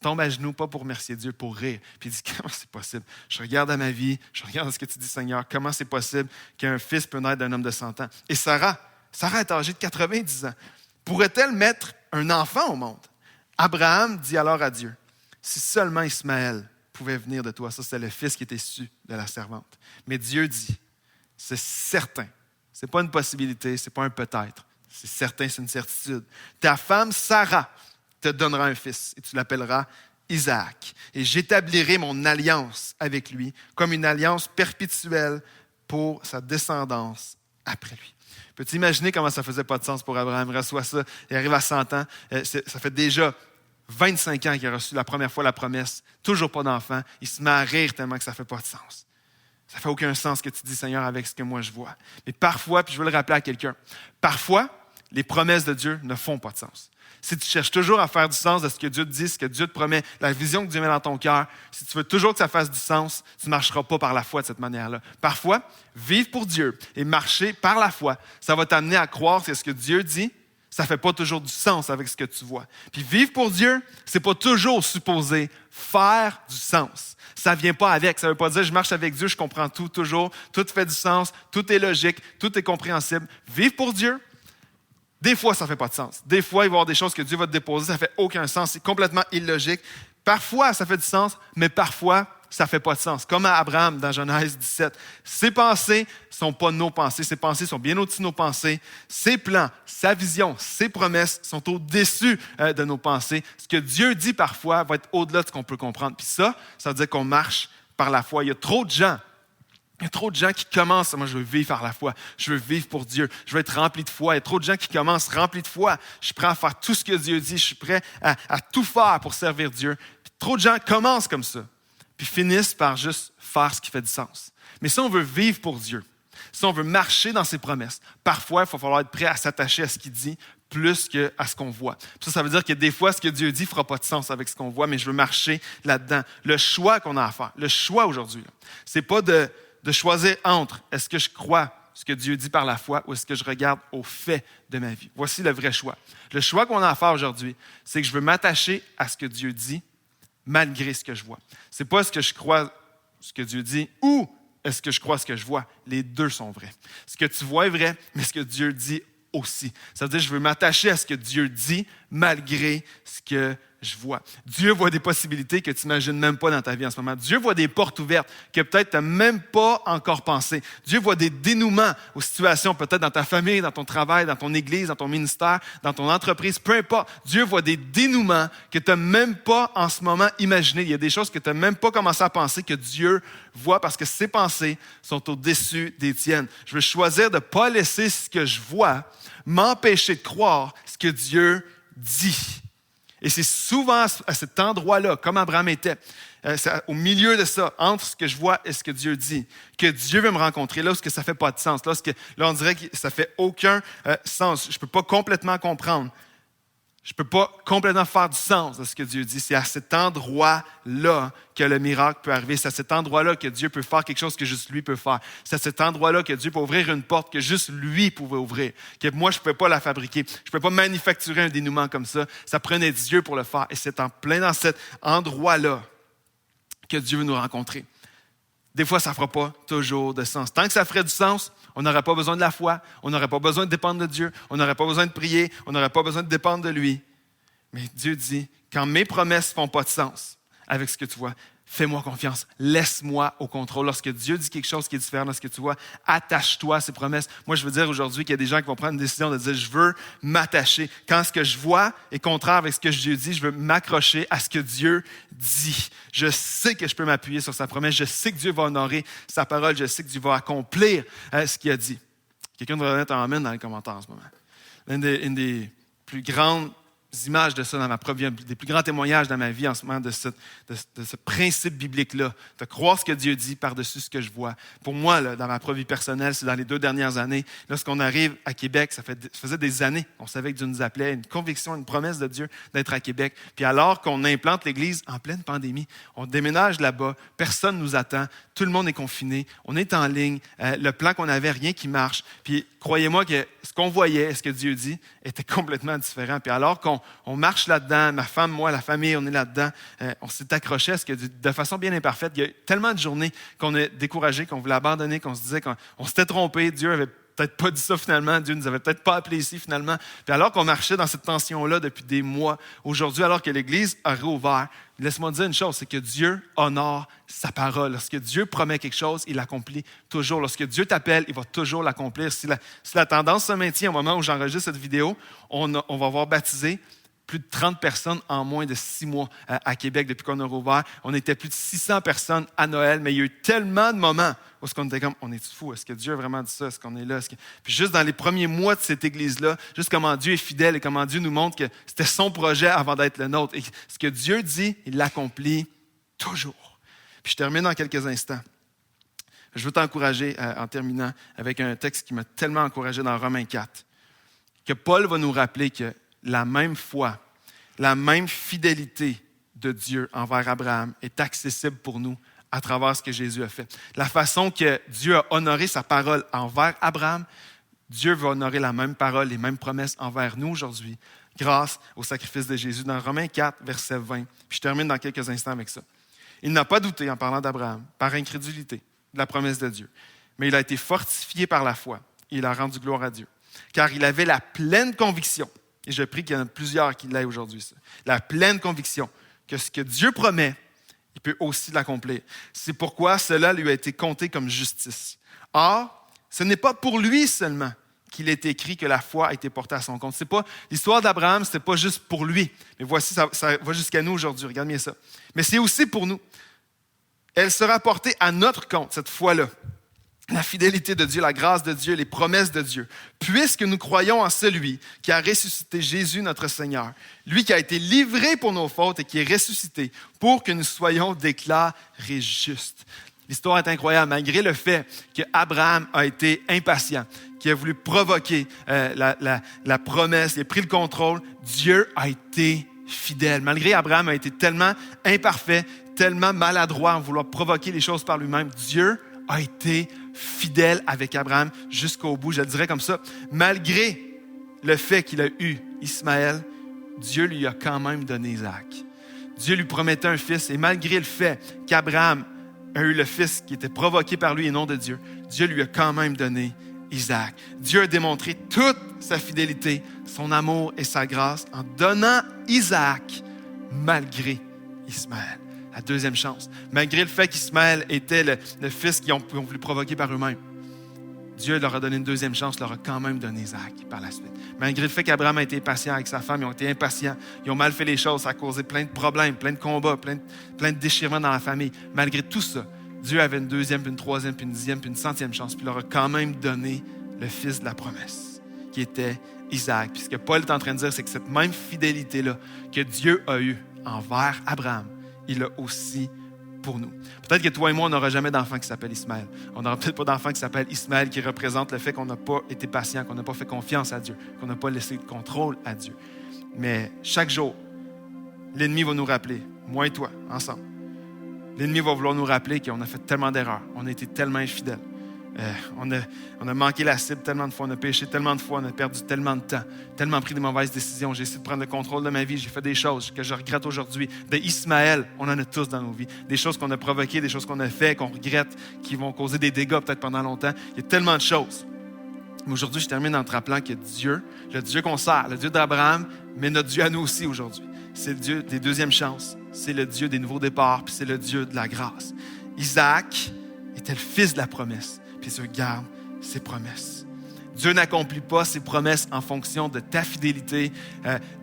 Tombe à genoux, pas pour remercier Dieu, pour rire. Puis il dit, comment c'est possible? Je regarde à ma vie, je regarde à ce que tu dis, Seigneur, comment c'est possible qu'un fils peut naître d'un homme de 100 ans? Et Sarah est âgée de 90 ans. Pourrait-elle mettre un enfant au monde? Abraham dit alors à Dieu, si seulement Ismaël pouvait venir de toi. Ça, c'est le fils qui était issu de la servante. Mais Dieu dit, c'est certain. Ce n'est pas une possibilité, ce n'est pas un peut-être. C'est certain, c'est une certitude. Ta femme, Sarah, te donnera un fils et tu l'appelleras Isaac. Et j'établirai mon alliance avec lui comme une alliance perpétuelle pour sa descendance après lui. Peux-tu imaginer comment ça ne faisait pas de sens pour Abraham? Il reçoit ça, il arrive à 100 ans. Ça fait déjà 25 ans qu'il a reçu la première fois la promesse. Toujours pas d'enfant. Il se met à rire tellement que ça ne fait pas de sens. Ça ne fait aucun sens ce que tu dis, Seigneur, avec ce que moi je vois. Mais parfois, puis je veux le rappeler à quelqu'un, parfois, les promesses de Dieu ne font pas de sens. Si tu cherches toujours à faire du sens de ce que Dieu te dit, ce que Dieu te promet, la vision que Dieu met dans ton cœur, si tu veux toujours que ça fasse du sens, tu ne marcheras pas par la foi de cette manière-là. Parfois, vivre pour Dieu et marcher par la foi, ça va t'amener à croire que ce que Dieu dit, ça ne fait pas toujours du sens avec ce que tu vois. Puis vivre pour Dieu, ce n'est pas toujours supposé faire du sens. Ça ne vient pas avec. Ça ne veut pas dire je marche avec Dieu, je comprends tout toujours, tout fait du sens, tout est logique, tout est compréhensible. Vivre pour Dieu, des fois, ça ne fait pas de sens. Des fois, il va y avoir des choses que Dieu va te déposer, ça ne fait aucun sens, c'est complètement illogique. Parfois, ça fait du sens, mais parfois, ça ne fait pas de sens. Comme à Abraham dans Genèse 17. Ses pensées ne sont pas nos pensées. Ses pensées sont bien au-dessus de nos pensées. Ses plans, sa vision, ses promesses sont au-dessus de nos pensées. Ce que Dieu dit parfois va être au-delà de ce qu'on peut comprendre. Puis ça veut dire qu'on marche par la foi. Il y a trop de gens qui commencent, moi je veux vivre par la foi, je veux vivre pour Dieu, je veux être rempli de foi. Il y a trop de gens qui commencent remplis de foi. Je suis prêt à faire tout ce que Dieu dit, je suis prêt à tout faire pour servir Dieu. Puis Trop de gens commencent comme ça, puis finissent par juste faire ce qui fait du sens. Mais si on veut vivre pour Dieu, si on veut marcher dans ses promesses, parfois, il va falloir être prêt à s'attacher à ce qu'il dit plus qu'à ce qu'on voit. Ça veut dire que des fois, ce que Dieu dit ne fera pas de sens avec ce qu'on voit, mais je veux marcher là-dedans. Le choix qu'on a à faire, le choix aujourd'hui, ce n'est pas de choisir entre est-ce que je crois ce que Dieu dit par la foi ou est-ce que je regarde au fait de ma vie. Voici le vrai choix. Le choix qu'on a à faire aujourd'hui, c'est que je veux m'attacher à ce que Dieu dit malgré ce que je vois. Ce n'est pas ce que je crois ce que Dieu dit ou est-ce que je crois ce que je vois. Les deux sont vrais. Ce que tu vois est vrai, mais ce que Dieu dit aussi. Ça veut dire que je veux m'attacher à ce que Dieu dit malgré ce que je vois. Dieu voit des possibilités que tu n'imagines même pas dans ta vie en ce moment. Dieu voit des portes ouvertes que peut-être tu n'as même pas encore pensé. Dieu voit des dénouements aux situations peut-être dans ta famille, dans ton travail, dans ton église, dans ton ministère, dans ton entreprise, peu importe. Dieu voit des dénouements que tu n'as même pas en ce moment imaginé. Il y a des choses que tu n'as même pas commencé à penser que Dieu voit parce que ses pensées sont au-dessus des tiennes. Je veux choisir de ne pas laisser ce que je vois m'empêcher de croire ce que Dieu dit. Et c'est souvent à cet endroit-là, comme Abraham était, au milieu de ça, entre ce que je vois et ce que Dieu dit, que Dieu veut me rencontrer, là où ça ne fait pas de sens, là on dirait que ça ne fait aucun sens. Je ne peux pas complètement comprendre. Je ne peux pas complètement faire du sens de ce que Dieu dit. C'est à cet endroit-là que le miracle peut arriver. C'est à cet endroit-là que Dieu peut faire quelque chose que juste lui peut faire. C'est à cet endroit-là que Dieu peut ouvrir une porte que juste lui pouvait ouvrir. Que moi, je ne pouvais pas la fabriquer. Je ne pouvais pas manufacturer un dénouement comme ça. Ça prenait Dieu pour le faire. Et c'est en plein dans cet endroit-là que Dieu veut nous rencontrer. Des fois, ça ne fera pas toujours de sens. Tant que ça ferait du sens, on n'aurait pas besoin de la foi, on n'aurait pas besoin de dépendre de Dieu, on n'aurait pas besoin de prier, on n'aurait pas besoin de dépendre de lui. Mais Dieu dit, quand mes promesses ne font pas de sens avec ce que tu vois, fais-moi confiance, laisse-moi au contrôle. Lorsque Dieu dit quelque chose qui est différent de ce que tu vois, attache-toi à ses promesses. Moi, je veux dire aujourd'hui qu'il y a des gens qui vont prendre une décision de dire, je veux m'attacher. Quand ce que je vois est contraire avec ce que Dieu dit, je veux m'accrocher à ce que Dieu dit. Je sais que je peux m'appuyer sur sa promesse. Je sais que Dieu va honorer sa parole. Je sais que Dieu va accomplir ce qu'il a dit. Quelqu'un devrait mettre un amen dans les commentaires en ce moment. Une des plus grandes images de ça dans ma propre vie, des plus grands témoignages dans ma vie en ce moment de ce principe biblique-là, de croire ce que Dieu dit par-dessus ce que je vois. Pour moi, là, dans ma propre vie personnelle, c'est dans les 2 dernières années, lorsqu'on arrive à Québec, ça faisait des années, on savait que Dieu nous appelait, une conviction, une promesse de Dieu d'être à Québec. Puis alors qu'on implante l'Église en pleine pandémie, on déménage là-bas, personne ne nous attend, tout le monde est confiné, on est en ligne, le plan qu'on avait, rien qui marche. Puis croyez-moi que ce qu'on voyait, ce que Dieu dit, était complètement différent. Puis alors qu'on marche là-dedans, ma femme, moi, la famille, on est là-dedans, on s'est accroché à ce que de façon bien imparfaite, il y a eu tellement de journées qu'on a découragé, qu'on voulait abandonner, qu'on se disait qu'on s'était trompé, Dieu avait peut-être pas dit ça finalement, Dieu nous avait peut-être pas appelé ici finalement. Puis alors qu'on marchait dans cette tension-là depuis des mois, aujourd'hui, alors que l'Église a réouvert, laisse-moi dire une chose, c'est que Dieu honore sa parole. Lorsque Dieu promet quelque chose, il l'accomplit toujours. Lorsque Dieu t'appelle, il va toujours l'accomplir. Si la tendance se maintient au moment où j'enregistre cette vidéo, on va avoir baptisé plus de 30 personnes en moins de 6 mois à Québec depuis qu'on a rouvert. On était plus de 600 personnes à Noël, mais il y a eu tellement de moments où on était comme, on est fou, est-ce que Dieu a vraiment dit ça? Est-ce qu'on est là? Puis juste dans les premiers mois de cette église-là, juste comment Dieu est fidèle et comment Dieu nous montre que c'était son projet avant d'être le nôtre. Et ce que Dieu dit, il l'accomplit toujours. Puis je termine dans quelques instants. Je veux t'encourager en terminant avec un texte qui m'a tellement encouragé dans Romains 4, que Paul va nous rappeler que la même foi, la même fidélité de Dieu envers Abraham est accessible pour nous à travers ce que Jésus a fait. La façon que Dieu a honoré sa parole envers Abraham, Dieu va honorer la même parole, les mêmes promesses envers nous aujourd'hui, grâce au sacrifice de Jésus. Dans Romains 4, verset 20, puis je termine dans quelques instants avec ça. Il n'a pas douté en parlant d'Abraham, par incrédulité, de la promesse de Dieu, mais il a été fortifié par la foi et il a rendu gloire à Dieu, car il avait la pleine conviction. Et je prie qu'il y en a plusieurs qui l'aient aujourd'hui. Ça. La pleine conviction que ce que Dieu promet, il peut aussi l'accomplir. C'est pourquoi cela lui a été compté comme justice. Or, ce n'est pas pour lui seulement qu'il est écrit que la foi a été portée à son compte. C'est pas, l'histoire d'Abraham, ce n'est pas juste pour lui. Mais voici, ça va jusqu'à nous aujourd'hui. Regarde bien ça. Mais c'est aussi pour nous. Elle sera portée à notre compte, cette foi-là. la fidélité de Dieu, la grâce de Dieu, les promesses de Dieu. Puisque nous croyons en celui qui a ressuscité Jésus notre Seigneur, lui qui a été livré pour nos fautes et qui est ressuscité pour que nous soyons déclarés justes. L'histoire est incroyable, malgré le fait qu'Abraham a été impatient, qu'il a voulu provoquer la promesse, il a pris le contrôle. Dieu a été fidèle. Malgré Abraham a été tellement imparfait, tellement maladroit en vouloir provoquer les choses par lui-même, Dieu a été fidèle avec Abraham jusqu'au bout. Je le dirais comme ça, malgré le fait qu'il a eu Ismaël, Dieu lui a quand même donné Isaac. Dieu lui promettait un fils et malgré le fait qu'Abraham a eu le fils qui était provoqué par lui et non de Dieu, Dieu lui a quand même donné Isaac. Dieu a démontré toute sa fidélité, son amour et sa grâce en donnant Isaac malgré Ismaël. La deuxième chance. Malgré le fait qu'Ismaël était le fils qu'ils ont voulu provoquer par eux-mêmes, Dieu leur a donné une deuxième chance, leur a quand même donné Isaac par la suite. Malgré le fait qu'Abraham a été patient avec sa femme, ils ont été impatients, ils ont mal fait les choses, ça a causé plein de problèmes, plein de combats, plein de déchirements dans la famille. Malgré tout ça, Dieu avait une deuxième, puis une troisième, puis une dixième, puis une centième chance, puis leur a quand même donné le fils de la promesse, qui était Isaac. Puis ce que Paul est en train de dire, c'est que cette même fidélité-là que Dieu a eue envers Abraham, il l'a aussi pour nous. Peut-être que toi et moi, on n'aura jamais d'enfant qui s'appelle Ismaël. On n'aura peut-être pas d'enfant qui s'appelle Ismaël, qui représente le fait qu'on n'a pas été patient, qu'on n'a pas fait confiance à Dieu, qu'on n'a pas laissé le contrôle à Dieu. Mais chaque jour, l'ennemi va nous rappeler, moi et toi, ensemble. L'ennemi va vouloir nous rappeler qu'on a fait tellement d'erreurs, on a été tellement infidèles. On a manqué la cible tellement de fois, on a péché tellement de fois, on a perdu tellement de temps, tellement pris des mauvaises décisions. J'ai essayé de prendre le contrôle de ma vie, j'ai fait des choses que je regrette aujourd'hui. De Ismaël, on en a tous dans nos vies. Des choses qu'on a provoquées, des choses qu'on a fait, qu'on regrette, qui vont causer des dégâts peut-être pendant longtemps. Il y a tellement de choses. Mais aujourd'hui, je termine en te rappelant que Dieu, le Dieu qu'on sert, le Dieu d'Abraham, mais notre Dieu à nous aussi aujourd'hui. C'est le Dieu des deuxièmes chances, c'est le Dieu des nouveaux départs, puis c'est le Dieu de la grâce. Isaac était le fils de la promesse. Puis Dieu garde ses promesses. Dieu n'accomplit pas ses promesses en fonction de ta fidélité,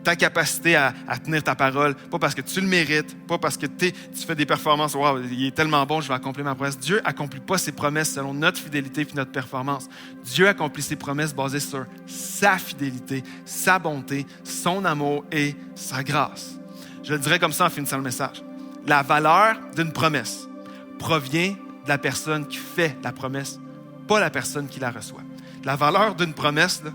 ta capacité à tenir ta parole, pas parce que tu le mérites, pas parce que tu fais des performances, wow, il est tellement bon, je vais accomplir ma promesse. Dieu n'accomplit pas ses promesses selon notre fidélité et notre performance. Dieu accomplit ses promesses basées sur sa fidélité, sa bonté, son amour et sa grâce. Je le dirais comme ça en finissant le message. La valeur d'une promesse provient de la personne qui fait la promesse, pas la personne qui la reçoit. La valeur d'une promesse, là,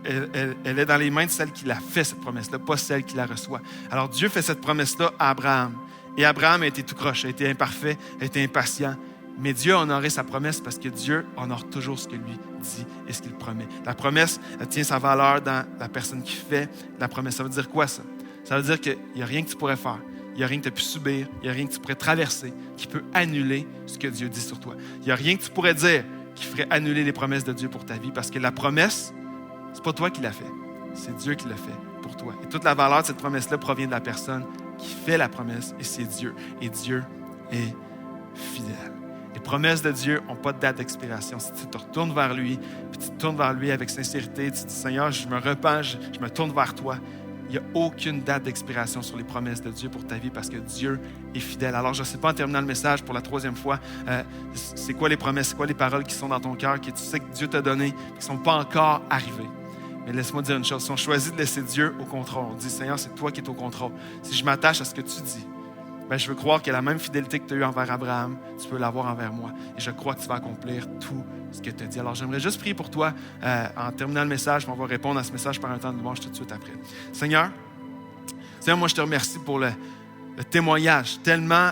elle est dans les mains de celle qui l'a fait, cette promesse-là, pas celle qui la reçoit. Alors Dieu fait cette promesse-là à Abraham. Et Abraham a été tout croche, a été imparfait, a été impatient. Mais Dieu a honoré sa promesse parce que Dieu honore toujours ce que lui dit et ce qu'il promet. La promesse, elle tient sa valeur dans la personne qui fait la promesse. Ça veut dire quoi, ça? Ça veut dire qu'il n'y a rien que tu pourrais faire. Il n'y a rien que tu as pu subir, il n'y a rien que tu pourrais traverser qui peut annuler ce que Dieu dit sur toi. Il n'y a rien que tu pourrais dire qui ferait annuler les promesses de Dieu pour ta vie parce que la promesse, ce n'est pas toi qui l'as fait, c'est Dieu qui l'a fait pour toi. Et toute la valeur de cette promesse-là provient de la personne qui fait la promesse et c'est Dieu. Et Dieu est fidèle. Les promesses de Dieu n'ont pas de date d'expiration. Si tu te retournes vers lui, puis tu te tournes vers lui avec sincérité, tu dis « Seigneur, je me repens, je me tourne vers toi », il n'y a aucune date d'expiration sur les promesses de Dieu pour ta vie parce que Dieu est fidèle. Alors, je ne sais pas en terminant le message pour la troisième fois, c'est quoi les promesses, c'est quoi les paroles qui sont dans ton cœur, que tu sais que Dieu t'a données, qui ne sont pas encore arrivées. Mais laisse-moi dire une chose, si on choisit de laisser Dieu au contrôle, on dit « Seigneur, c'est toi qui es au contrôle. Si je m'attache à ce que tu dis, je veux croire que la même fidélité que tu as eue envers Abraham, tu peux l'avoir envers moi. Et je crois que tu vas accomplir tout ce que tu as dit. » Alors, j'aimerais juste prier pour toi en terminant le message, puis on va répondre à ce message par un temps de louange tout de suite après. Seigneur, moi, je te remercie pour le témoignage tellement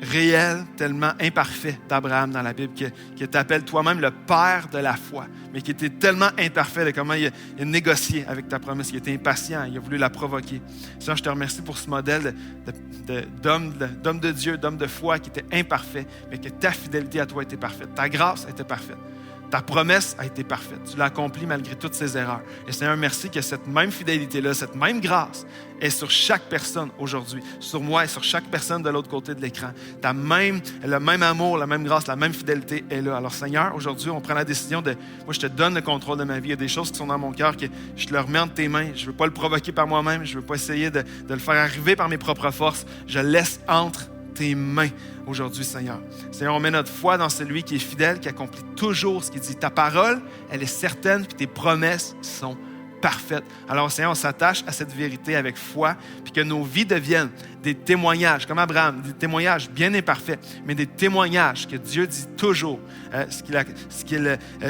réel, tellement imparfait d'Abraham dans la Bible, que tu appelles toi-même le père de la foi, mais qui était tellement imparfait de comment il a négocié avec ta promesse, il était impatient, il a voulu la provoquer. Seigneur, je te remercie pour ce modèle d'homme de Dieu, d'homme de foi qui était imparfait, mais que ta fidélité à toi était parfaite. Ta grâce était parfaite. Ta promesse a été parfaite. Tu l'as accomplie malgré toutes ces erreurs. Et Seigneur, merci que cette même fidélité-là, cette même grâce est sur chaque personne aujourd'hui, sur moi et sur chaque personne de l'autre côté de l'écran. Le même amour, la même grâce, la même fidélité est là. Alors Seigneur, aujourd'hui, on prend la décision de, moi je te donne le contrôle de ma vie. Il y a des choses qui sont dans mon cœur que je te le remets entre tes mains. Je ne veux pas le provoquer par moi-même. Je ne veux pas essayer de le faire arriver par mes propres forces. Je le laisse entre tes mains aujourd'hui, Seigneur. Seigneur, on met notre foi dans celui qui est fidèle, qui accomplit toujours ce qu'il dit. Ta parole, elle est certaine, puis tes promesses sont parfaites. Alors, Seigneur, on s'attache à cette vérité avec foi, puis que nos vies deviennent des témoignages, comme Abraham, des témoignages bien imparfaits, mais des témoignages que Dieu dit toujours,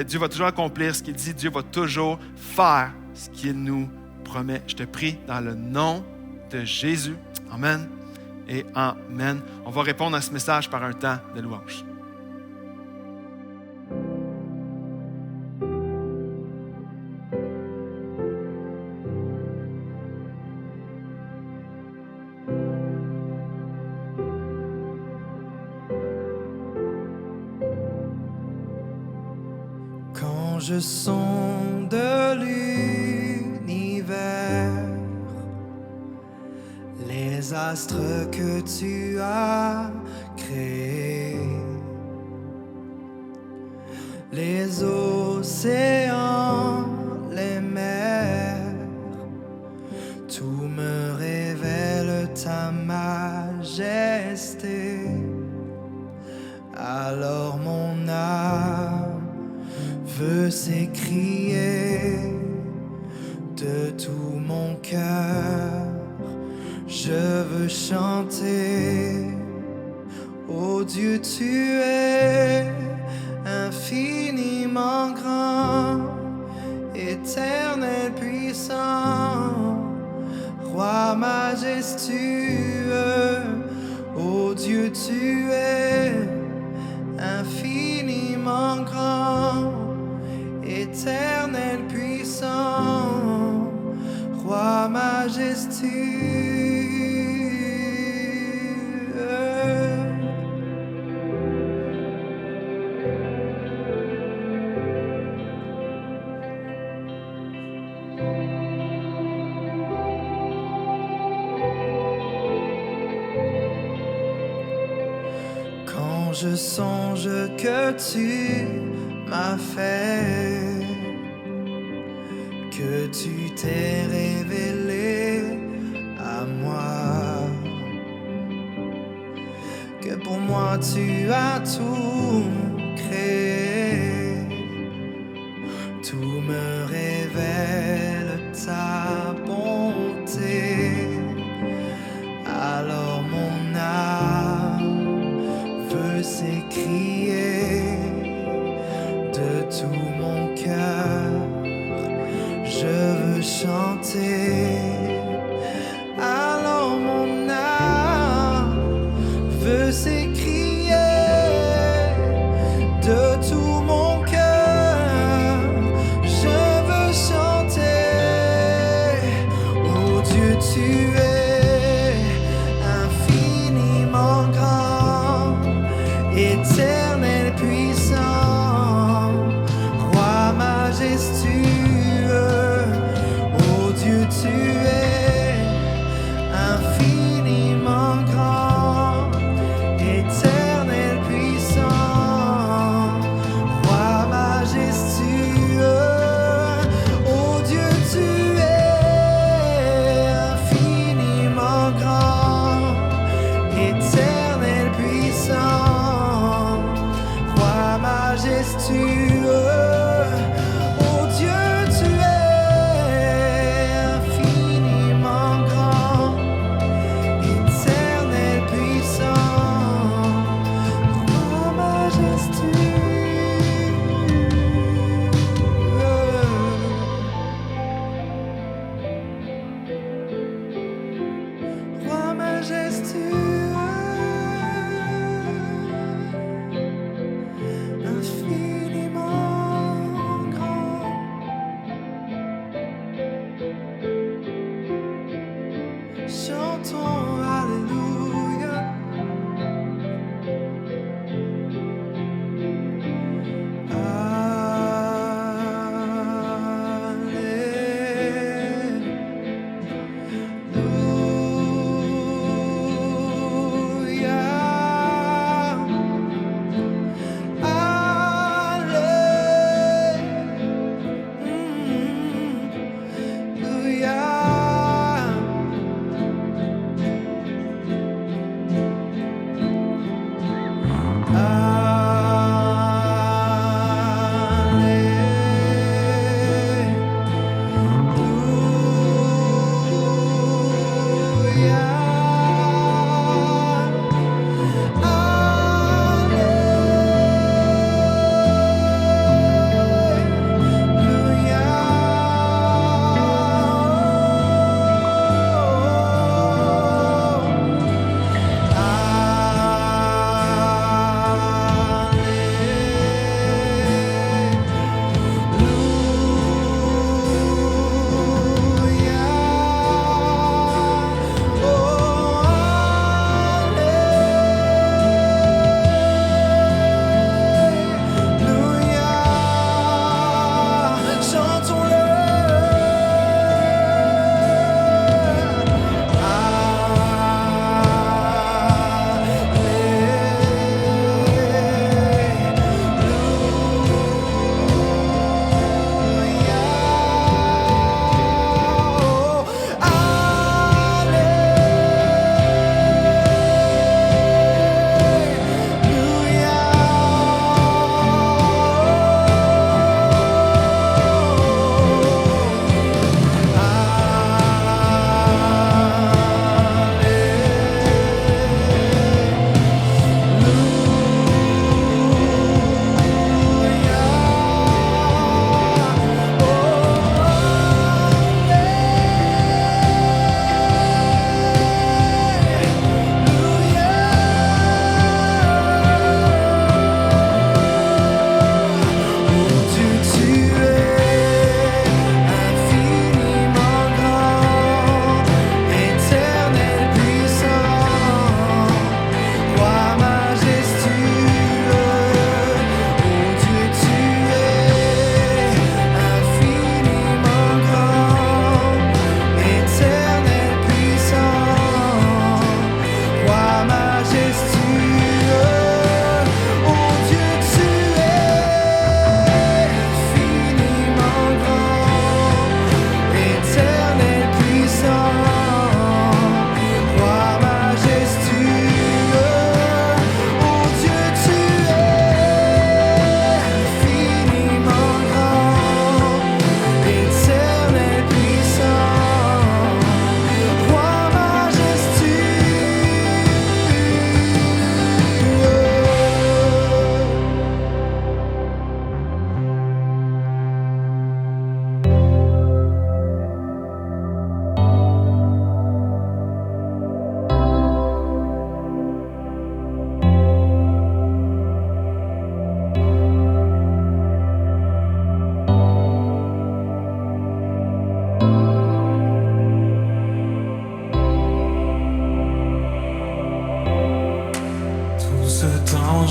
Dieu va toujours accomplir ce qu'il dit, Dieu va toujours faire ce qu'il nous promet. Je te prie dans le nom de Jésus. Amen et amen. On va répondre à ce message par un temps de louange. Quand je sonde l'univers, les astres que tu as créés, les océans, les mers, tout me révèle ta majesté. Alors mon âme veut s'écrier de tout mon cœur. Je veux chanter, ô Dieu, tu es infiniment grand, éternel puissant, roi majestueux. Ô Dieu, tu es infiniment grand, éternel puissant, roi majestueux. Quand je songe que tu m'as fait, que tu t'es révélé à moi, que pour moi tu as tout créé, tout me révèle ta bonté. Alors mon âme veut s'écrier de tout mon cœur. Je veux chanter, alors mon âme veut s'écrier de tout mon cœur. Je veux chanter, oh Dieu, tu es infiniment grand, éternel puissant, roi majestueux.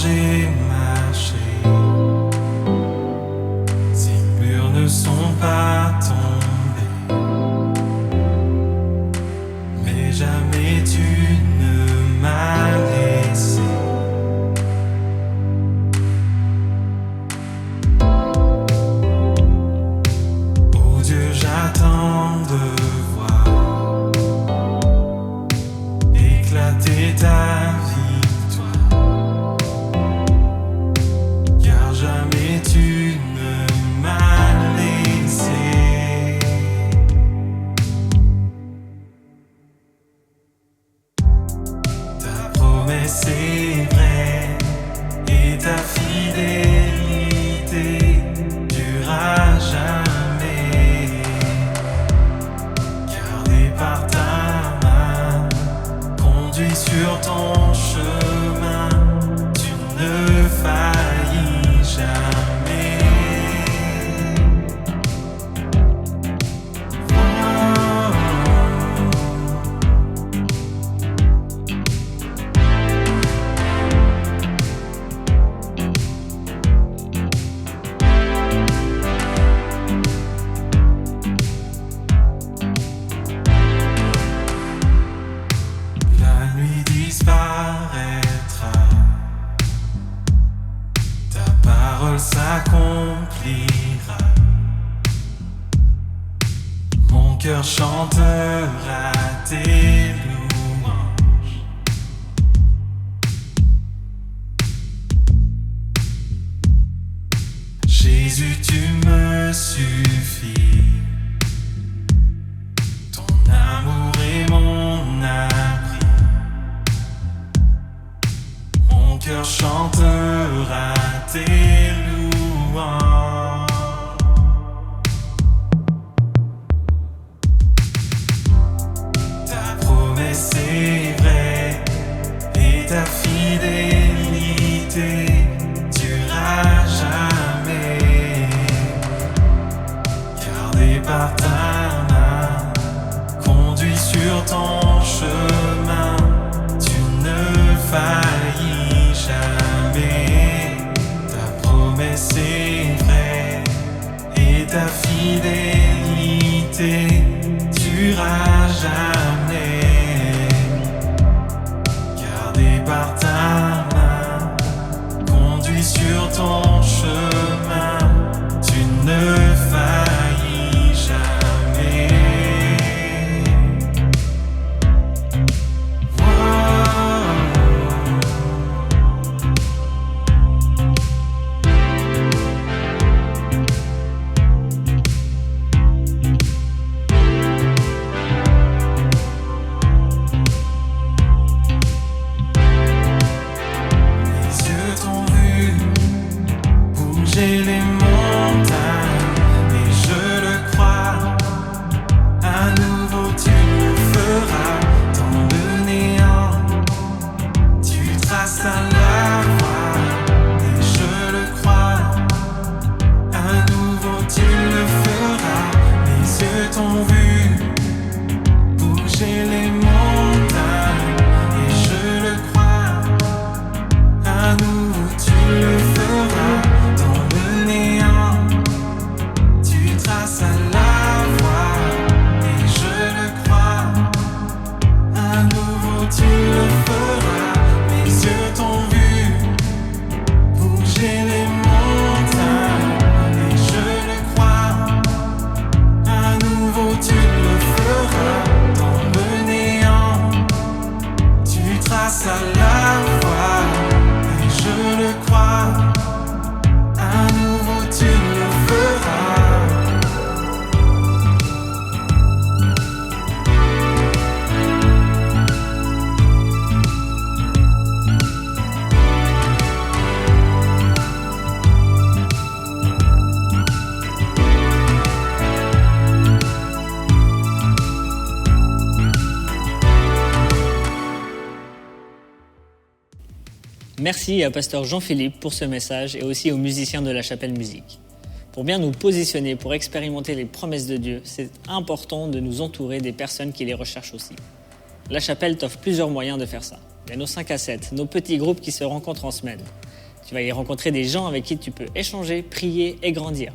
j'ai marché, ces murs ne sont pas tombés, mais jamais tu ne m'as laissé. Oh Dieu, j'attends de voir éclater ta victoire, car jamais tu ne m'as laissé. Ta promesse est vraie et ta fidélité durera jamais. Gardé par ta main, conduit sur ton chemin, tu ne faillis jamais. La nuit disparaîtra, ta parole s'accomplira. Mon cœur chantera tes louanges. Jésus, tu me suffis. Ton amour est mon abri. Mon cœur chantera tes louanges. Ta promesse est vraie et ta fidélité durera jamais. Gardé par ta main, conduit sur ton chemin, tu ne faillis jamais. Ta promesse est vraie et ta fidélité durera jamais. Gardé par ta main, conduit sur ton chemin, tu ne faillis jamais. Mes yeux t'ont vu bouger les montagnes, et je le crois, à nouveau tu le feras. Dans le néant, tu traces la voie, et je le crois, à nouveau tu le feras. Mes yeux t'ont vu bouger les montagnes, et je le crois, à nouveau tu le feras. Dans le néant, tu traces la voie, et je le crois, à nouveau tu le feras. Mes yeux t'ont vu bouger les montagnes, et je le crois, à nouveau tu le feras. Dans le néant, tu traces la voie, et je le crois, à nouveau tu le feras. Merci à Pasteur Jean-Philippe pour ce message et aussi aux musiciens de la Chapelle Musique. Pour bien nous positionner, pour expérimenter les promesses de Dieu, c'est important de nous entourer des personnes qui les recherchent aussi. La Chapelle t'offre plusieurs moyens de faire ça. Il y a nos 5 à 7, nos petits groupes qui se rencontrent en semaine. Tu vas y rencontrer des gens avec qui tu peux échanger, prier et grandir.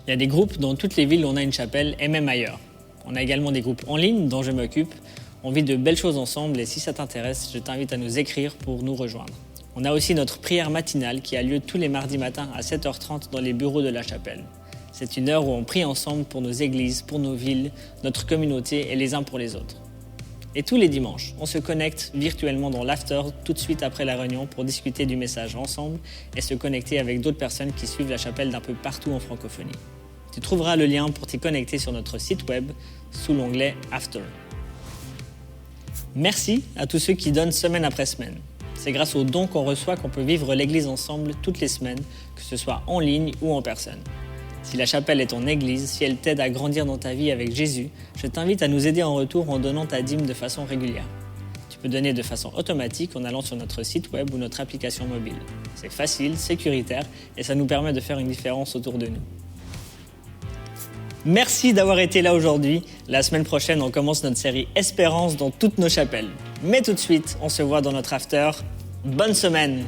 Il y a des groupes dans toutes les villes où on a une chapelle et même ailleurs. On a également des groupes en ligne dont je m'occupe. On vit de belles choses ensemble et si ça t'intéresse, je t'invite à nous écrire pour nous rejoindre. On a aussi notre prière matinale qui a lieu tous les mardis matins à 7h30 dans les bureaux de la chapelle. C'est une heure où on prie ensemble pour nos églises, pour nos villes, notre communauté et les uns pour les autres. Et tous les dimanches, on se connecte virtuellement dans l'after tout de suite après la réunion pour discuter du message ensemble et se connecter avec d'autres personnes qui suivent la chapelle d'un peu partout en francophonie. Tu trouveras le lien pour t'y connecter sur notre site web sous l'onglet After. Merci à tous ceux qui donnent semaine après semaine. C'est grâce aux dons qu'on reçoit qu'on peut vivre l'Église ensemble toutes les semaines, que ce soit en ligne ou en personne. Si la chapelle est ton Église, si elle t'aide à grandir dans ta vie avec Jésus, je t'invite à nous aider en retour en donnant ta dîme de façon régulière. Tu peux donner de façon automatique en allant sur notre site web ou notre application mobile. C'est facile, sécuritaire et ça nous permet de faire une différence autour de nous. Merci d'avoir été là aujourd'hui. La semaine prochaine, on commence notre série Espérance dans toutes nos chapelles. Mais tout de suite, on se voit dans notre after. Bonne semaine!